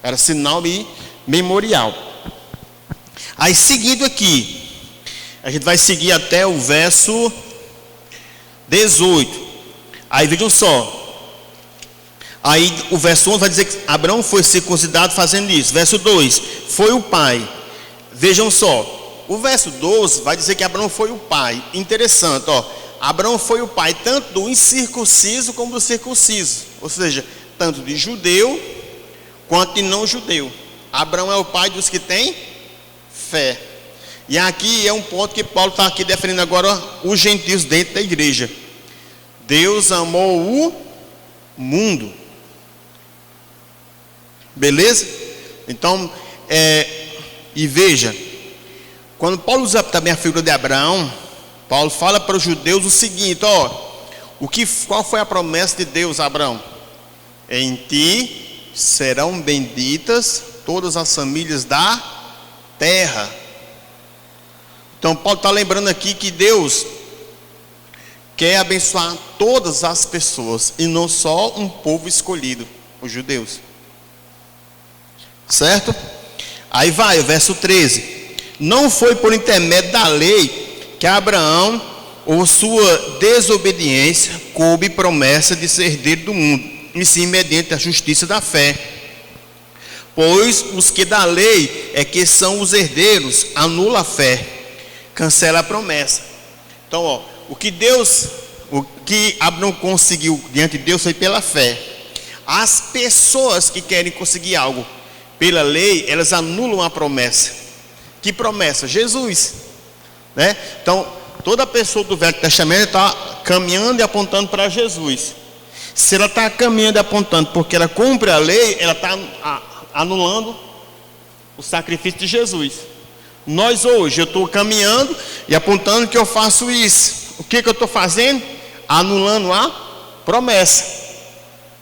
Era sinal e memorial. Aí, seguindo aqui, a gente vai seguir até o verso 18. Aí, vejam só. Aí, o verso 11 vai dizer que Abraão foi circuncidado fazendo isso. Verso 2, foi o pai. Vejam só. O verso 12 vai dizer que Abraão foi o pai. Interessante, ó. Abraão foi o pai tanto do incircunciso como do circunciso. Ou seja, tanto de judeu quanto de não judeu. Abraão é o pai dos que têm fé. E aqui é um ponto que Paulo está aqui defendendo agora os gentios dentro da igreja. Deus amou o mundo. Beleza? Então, e veja, quando Paulo usa também a figura de Abraão, Paulo fala para os judeus o seguinte, ó, qual foi a promessa de Deus a Abraão? Em ti serão benditas todas as famílias da terra. Então Paulo está lembrando aqui que Deus quer abençoar todas as pessoas e não só um povo escolhido, os judeus. Certo? Aí vai o verso 13. Não foi por intermédio da lei que Abraão, ou sua desobediência, coube promessa de ser herdeiro do mundo, e sim mediante a justiça da fé. Pois os que da lei é que são os herdeiros, anula a fé, cancela a promessa. Então, ó, o que o que Abraão conseguiu diante de Deus foi pela fé. As pessoas que querem conseguir algo pela lei, elas anulam a promessa. Que promessa? Jesus, né? Então, toda pessoa do Velho Testamento está caminhando e apontando para Jesus. Se ela está caminhando e apontando porque ela cumpre a lei, ela está anulando o sacrifício de Jesus. Nós hoje, eu estou caminhando e apontando que eu faço isso. O que eu estou fazendo? Anulando a promessa.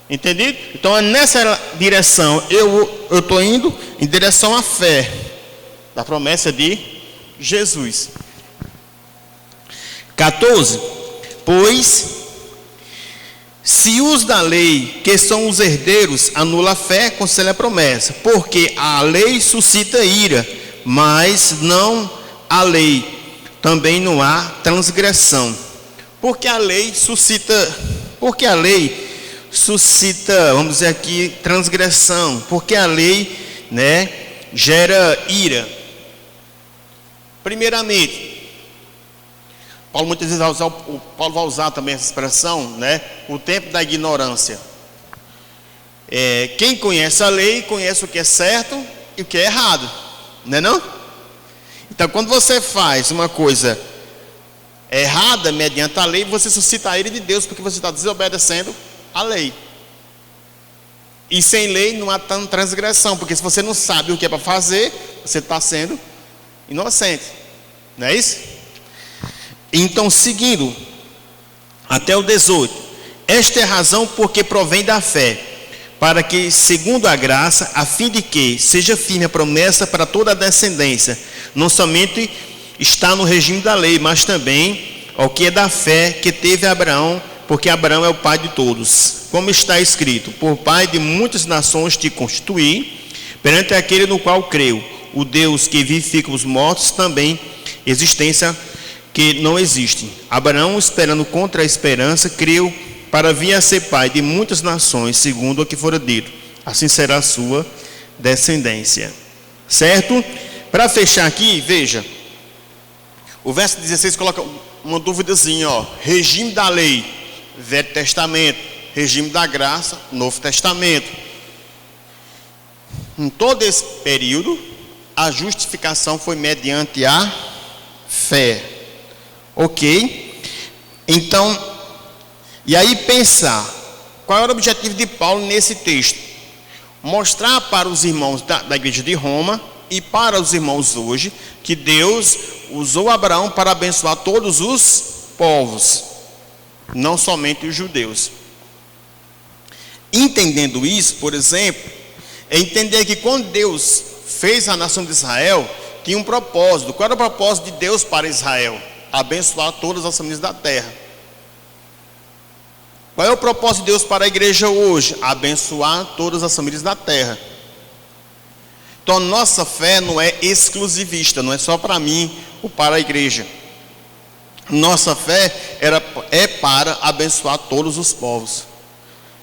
Entendido? Então é nessa direção. Eu estou indo em direção à fé da promessa de Jesus. 14. Pois se os da lei, que são os herdeiros, anula a fé, cancela a promessa, porque a lei suscita ira, mas não a lei, também não há transgressão. Porque a lei suscita, vamos dizer aqui, transgressão, porque a lei, né, gera ira. Primeiramente, Paulo muitas vezes Paulo vai usar também essa expressão, né? O tempo da ignorância. Quem conhece a lei, conhece o que é certo e o que é errado, não é não? Então, quando você faz uma coisa errada mediante a lei, você suscita a ira de Deus, porque você está desobedecendo a lei. E sem lei não há transgressão, porque se você não sabe o que é para fazer, você está sendo inocente, não é isso? Então, seguindo até o 18, esta é a razão porque provém da fé, para que, segundo a graça, a fim de que seja firme a promessa para toda a descendência, não somente está no regime da lei, mas também ao que é da fé que teve Abraão, porque Abraão é o pai de todos. Como está escrito, por pai de muitas nações te constituí, perante aquele no qual creu, o Deus que vivifica os mortos, também existência que não existe. Abraão, esperando contra a esperança, creu para vir a ser pai de muitas nações, segundo o que fora dito. Assim será a sua descendência. Certo? Para fechar aqui, veja. O verso 16 coloca uma duvidazinha, ó. Regime da lei, Velho Testamento. Regime da graça, Novo Testamento. Em todo esse período, a justificação foi mediante a fé. Ok? Então, e aí pensar, qual era o objetivo de Paulo nesse texto? Mostrar para os irmãos da igreja de Roma e para os irmãos hoje, que Deus usou Abraão para abençoar todos os povos, não somente os judeus. Entendendo isso, por exemplo, é entender que quando Deus fez a nação de Israel, tinha um propósito. Qual era o propósito de Deus para Israel? Abençoar todas as famílias da terra. Qual é o propósito de Deus para a igreja hoje? Abençoar todas as famílias da terra. Então, nossa fé não é exclusivista, não é só para mim ou para a igreja. Nossa fé é para abençoar todos os povos.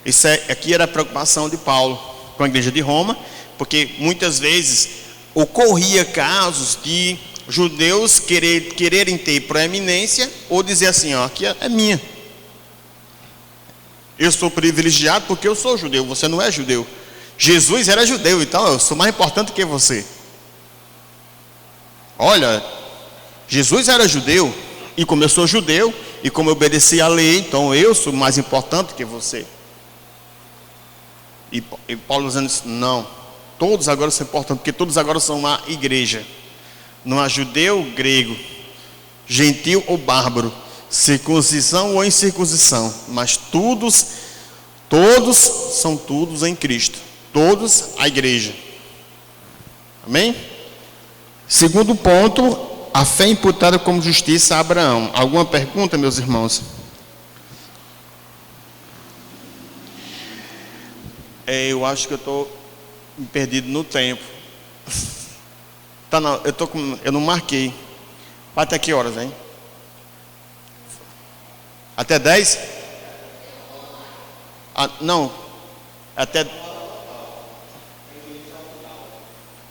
Isso aqui era a preocupação de Paulo com a igreja de Roma, porque muitas vezes ocorria casos de judeus quererem ter proeminência ou dizer assim, ó, aqui é minha. Eu sou privilegiado porque eu sou judeu, você não é judeu. Jesus era judeu, então eu sou mais importante que você. Olha, Jesus era judeu, e como eu sou judeu, e como eu obedeci à lei, então eu sou mais importante que você. E Paulo dizendo isso, não, todos agora são importantes, porque todos agora são uma igreja. Não há judeu, grego, gentil ou bárbaro, circuncisão ou incircuncisão, mas todos são todos em Cristo, todos a igreja. Amém? Segundo ponto, a fé imputada como justiça a Abraão. Alguma pergunta, meus irmãos? Eu acho que eu estou perdido no tempo. Tá, não, eu não marquei. Vai até que horas, hein? Até 10? Não. Até.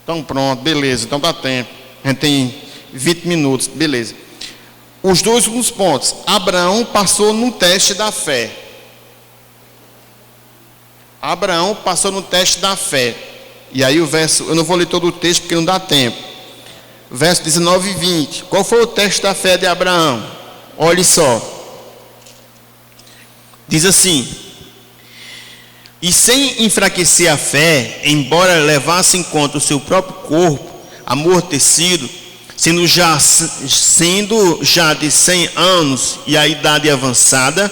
Então pronto, beleza. Então dá tempo. A gente tem 20 minutos, beleza. os dois últimos pontos. Abraão passou num teste da fé. Abraão passou no teste da fé. E aí o verso, eu não vou ler todo o texto porque não dá tempo. Verso 19 e 20. Qual foi o teste da fé de Abraão? Olhe só. Diz assim: e sem enfraquecer a fé, embora levasse em conta o seu próprio corpo amortecido, sendo já de 100 anos e a idade avançada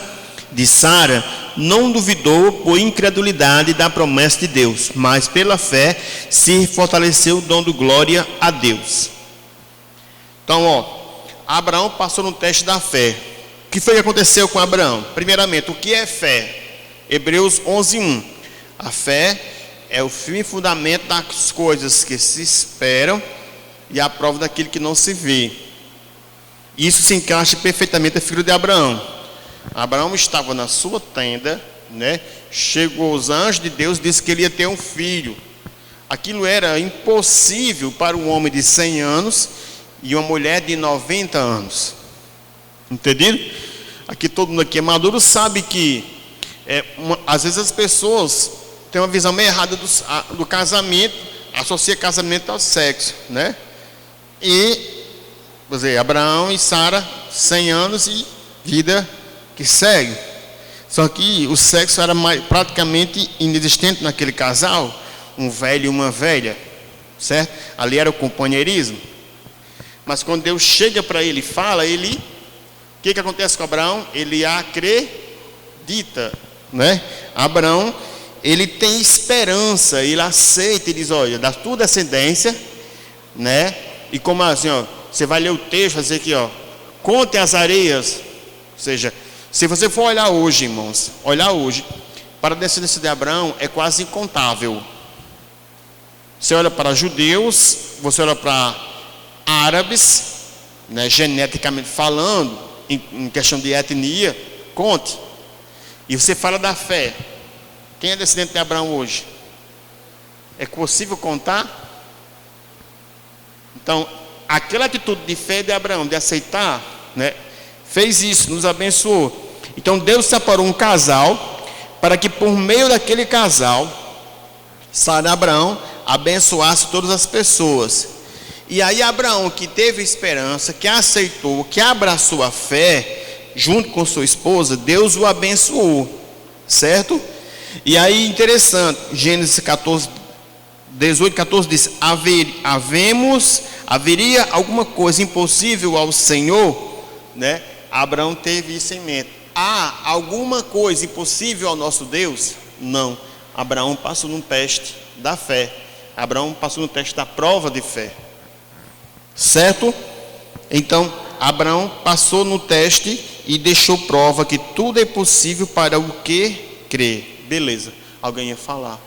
de Sara, não duvidou por incredulidade da promessa de Deus, mas pela fé se fortaleceu dando glória a Deus. Então, Abraão passou no teste da fé. O que foi que aconteceu com Abraão? Primeiramente, o que é fé? Hebreus 11:1. A fé é o firme fundamento das coisas que se esperam e a prova daquilo que não se vê. Isso se encaixa perfeitamente na figura de Abraão. Abraão estava na sua tenda, né? Chegou os anjos de Deus, disse que ele ia ter um filho. Aquilo era impossível para um homem de 100 anos e uma mulher de 90 anos. Entendido? Aqui todo mundo aqui é maduro sabe que às vezes as pessoas têm uma visão meio errada do casamento, associa casamento ao sexo, né? E, vou dizer, Abraão e Sara, 100 anos e vida que segue. Só que o sexo era praticamente inexistente naquele casal, um velho e uma velha, certo? Ali era o companheirismo. Mas quando Deus chega para ele e fala, o que acontece com Abraão? Ele acredita, né? Abraão, ele tem esperança, ele aceita, ele diz: olha, da tua descendência, né? E como assim, você vai ler o texto, vai dizer aqui, conte as areias. Ou seja, se você for olhar hoje, irmãos, para a descendência de Abraão é quase incontável. Você olha para judeus, você olha para árabes, né, geneticamente falando, em questão de etnia, conte. E você fala da fé. Quem é descendente de Abraão hoje? É possível contar? Então, aquela atitude de fé de Abraão, de aceitar, né, fez isso, nos abençoou. Então Deus separou um casal para que por meio daquele casal, Sara e Abraão abençoasse todas as pessoas. E aí Abraão, que teve esperança, que aceitou, que abraçou a fé, junto com sua esposa, Deus o abençoou, certo? E aí interessante, Gênesis 18, 14 diz: haveria alguma coisa impossível ao Senhor, né? Abraão teve isso em mente. Há alguma coisa impossível ao nosso Deus? Não. Abraão passou num teste da fé. Abraão passou no teste da prova de fé, certo? Então Abraão passou no teste e deixou prova que tudo é possível para o que crê. Beleza, alguém ia falar.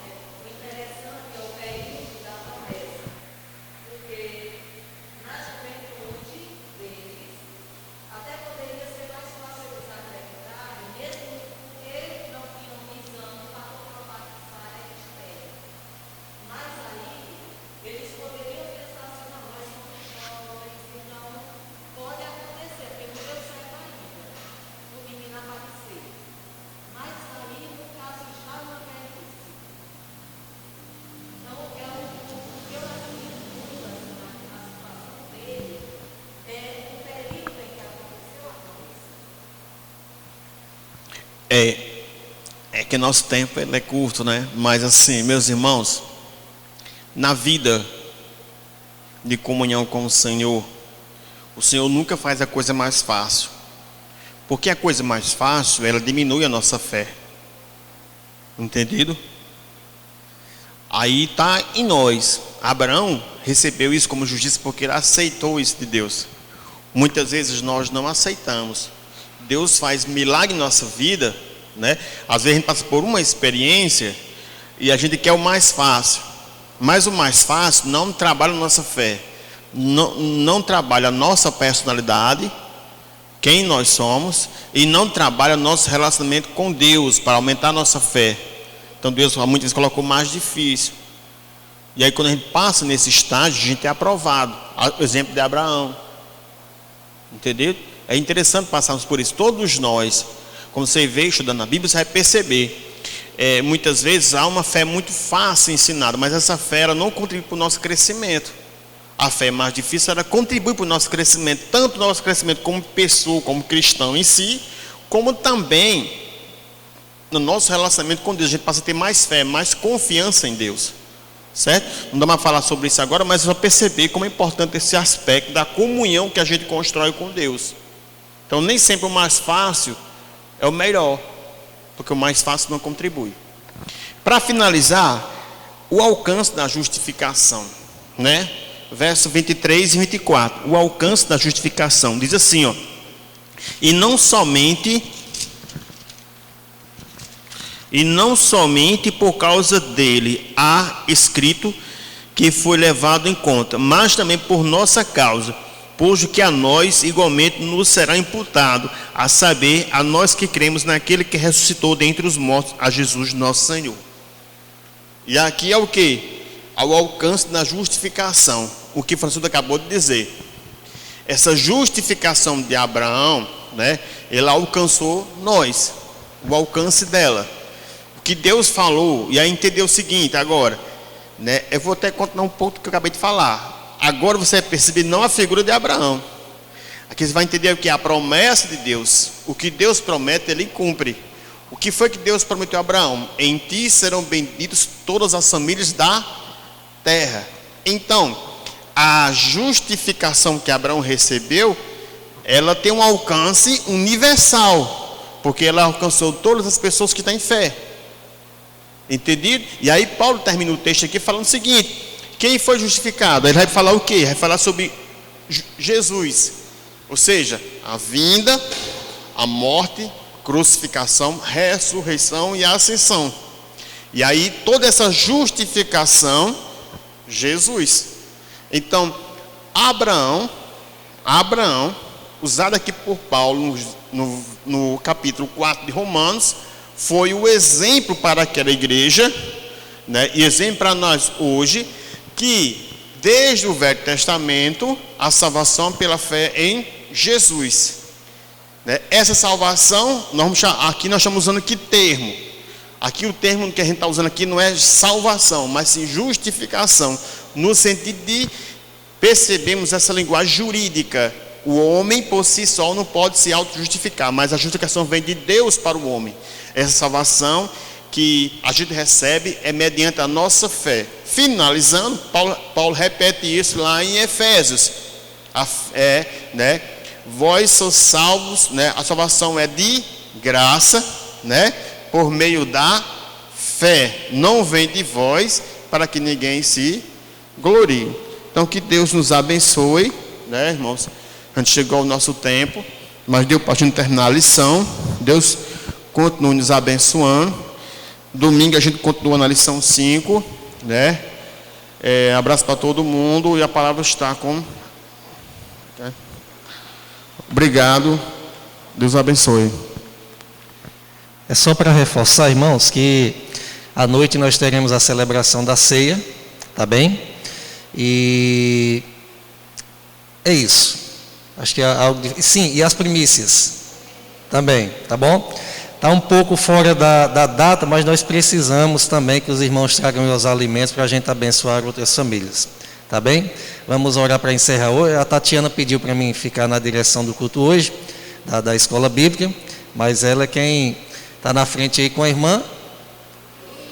É que nosso tempo é curto, né? Mas assim, meus irmãos, na vida de comunhão com o Senhor nunca faz a coisa mais fácil. Porque a coisa mais fácil, ela diminui a nossa fé. Entendido? Aí está em nós. Abraão recebeu isso como justiça porque ele aceitou isso de Deus. Muitas vezes nós não aceitamos. Deus faz milagre em nossa vida, né? Às vezes a gente passa por uma experiência e a gente quer o mais fácil. Mas o mais fácil não trabalha a nossa fé, não trabalha a nossa personalidade, quem nós somos, e não trabalha nosso relacionamento com Deus para aumentar a nossa fé. Então Deus muitas vezes colocou mais difícil. E aí quando a gente passa nesse estágio, a gente é aprovado. O exemplo de Abraão. Entendeu? É interessante passarmos por isso. Todos nós, quando você vê estudando a Bíblia, você vai perceber. Muitas vezes há uma fé muito fácil ensinada, mas essa fé ela não contribui para o nosso crescimento. A fé mais difícil, ela contribui para o nosso crescimento, tanto o nosso crescimento como pessoa, como cristão em si, como também no nosso relacionamento com Deus. A gente passa a ter mais fé, mais confiança em Deus, certo? Não dá para falar sobre isso agora, mas só perceber como é importante esse aspecto da comunhão que a gente constrói com Deus. Então nem sempre o mais fácil é o melhor, porque o mais fácil não contribui. Para finalizar, o alcance da justificação, né? Verso 23 e 24, o alcance da justificação, diz assim, ó: e não somente por causa dele há escrito que foi levado em conta, mas também por nossa causa, pois que a nós igualmente nos será imputado, a saber, a nós que cremos naquele que ressuscitou dentre os mortos, a Jesus nosso Senhor. E aqui é o que? Ao alcance da justificação, o que Francisco acabou de dizer. Essa justificação de Abraão, né, ela alcançou nós, o alcance dela. O que Deus falou, e aí entendeu o seguinte agora, né, eu vou até continuar um pouco do que eu acabei de falar. Agora você vai perceber não a figura de Abraão. Aqui você vai entender o que é a promessa de Deus. O que Deus promete, ele cumpre. O que foi que Deus prometeu a Abraão? Em ti serão benditos todas as famílias da terra. Então, a justificação que Abraão recebeu, ela tem um alcance universal, porque ela alcançou todas as pessoas que têm fé. Entendido? E aí Paulo termina o texto aqui falando o seguinte: quem foi justificado? Ele vai falar o quê? Vai falar sobre Jesus, ou seja, a vinda, a morte, crucificação, ressurreição e a ascensão. E aí toda essa justificação, Jesus. Então, Abraão, usado aqui por Paulo no capítulo 4 de Romanos, foi o exemplo para aquela igreja, né, e exemplo para nós hoje, que desde o Velho Testamento, a salvação pela fé em Jesus, né? Essa salvação, aqui nós estamos usando que termo? Aqui o termo que a gente está usando aqui não é salvação, mas sim justificação, no sentido de percebemos essa linguagem jurídica. O homem por si só não pode se auto-justificar, mas a justificação vem de Deus para o homem. Essa salvação que a gente recebe é mediante a nossa fé. Finalizando, Paulo repete isso lá em Efésios. Né? Vós sois salvos, né? A salvação é de graça, né? Por meio da fé. Não vem de vós, para que ninguém se glorie. Então que Deus nos abençoe, né, irmãos? A gente chegou ao nosso tempo, mas deu para a gente terminar a lição. Deus continue nos abençoando. Domingo a gente continua na lição 5, né? Abraço para todo mundo e a palavra está com... Obrigado, Deus abençoe. É só para reforçar, irmãos, que à noite nós teremos a celebração da ceia, tá bem? E é isso. Acho que é algo de... Sim, e as primícias também, tá bom? Está um pouco fora da data, mas nós precisamos também que os irmãos tragam os alimentos para a gente abençoar outras famílias, tá bem? Vamos orar para encerrar hoje. A Tatiana pediu para mim ficar na direção do culto hoje, da escola bíblica, mas ela é quem está na frente aí com a irmã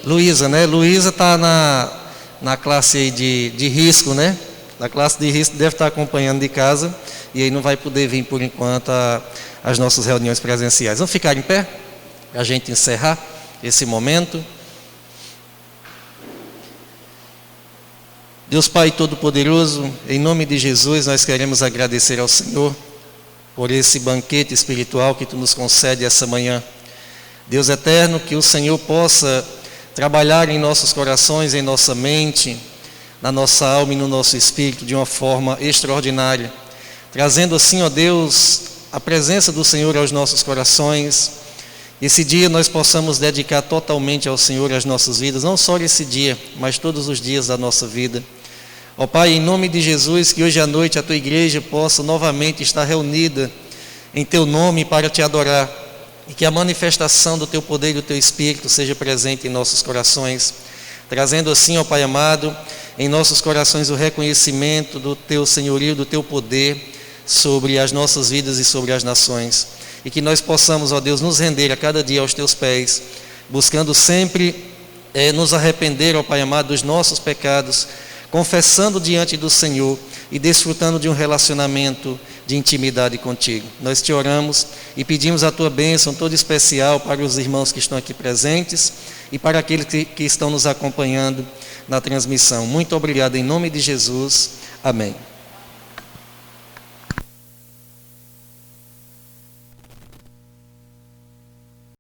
Luísa, né? Luísa está na classe aí de risco, né? Na classe de risco, deve estar acompanhando de casa, e aí não vai poder vir por enquanto às nossas reuniões presenciais. Vamos ficar em pé para a gente encerrar esse momento. Deus Pai Todo-Poderoso, em nome de Jesus, nós queremos agradecer ao Senhor por esse banquete espiritual que Tu nos concede essa manhã. Deus eterno, que o Senhor possa trabalhar em nossos corações, em nossa mente, na nossa alma e no nosso espírito de uma forma extraordinária, trazendo assim, ó Deus, a presença do Senhor aos nossos corações. Esse dia nós possamos dedicar totalmente ao Senhor as nossas vidas, não só esse dia, mas todos os dias da nossa vida. Ó Pai, em nome de Jesus, que hoje à noite a Tua igreja possa novamente estar reunida em Teu nome para Te adorar, e que a manifestação do Teu poder e do Teu Espírito seja presente em nossos corações, trazendo assim, ó Pai amado, em nossos corações o reconhecimento do Teu senhorio, do Teu poder sobre as nossas vidas e sobre as nações. E que nós possamos, ó Deus, nos render a cada dia aos Teus pés, buscando sempre nos arrepender, ó Pai amado, dos nossos pecados, confessando diante do Senhor e desfrutando de um relacionamento de intimidade contigo. Nós Te oramos e pedimos a Tua bênção toda especial para os irmãos que estão aqui presentes e para aqueles que estão nos acompanhando na transmissão. Muito obrigado em nome de Jesus. Amém.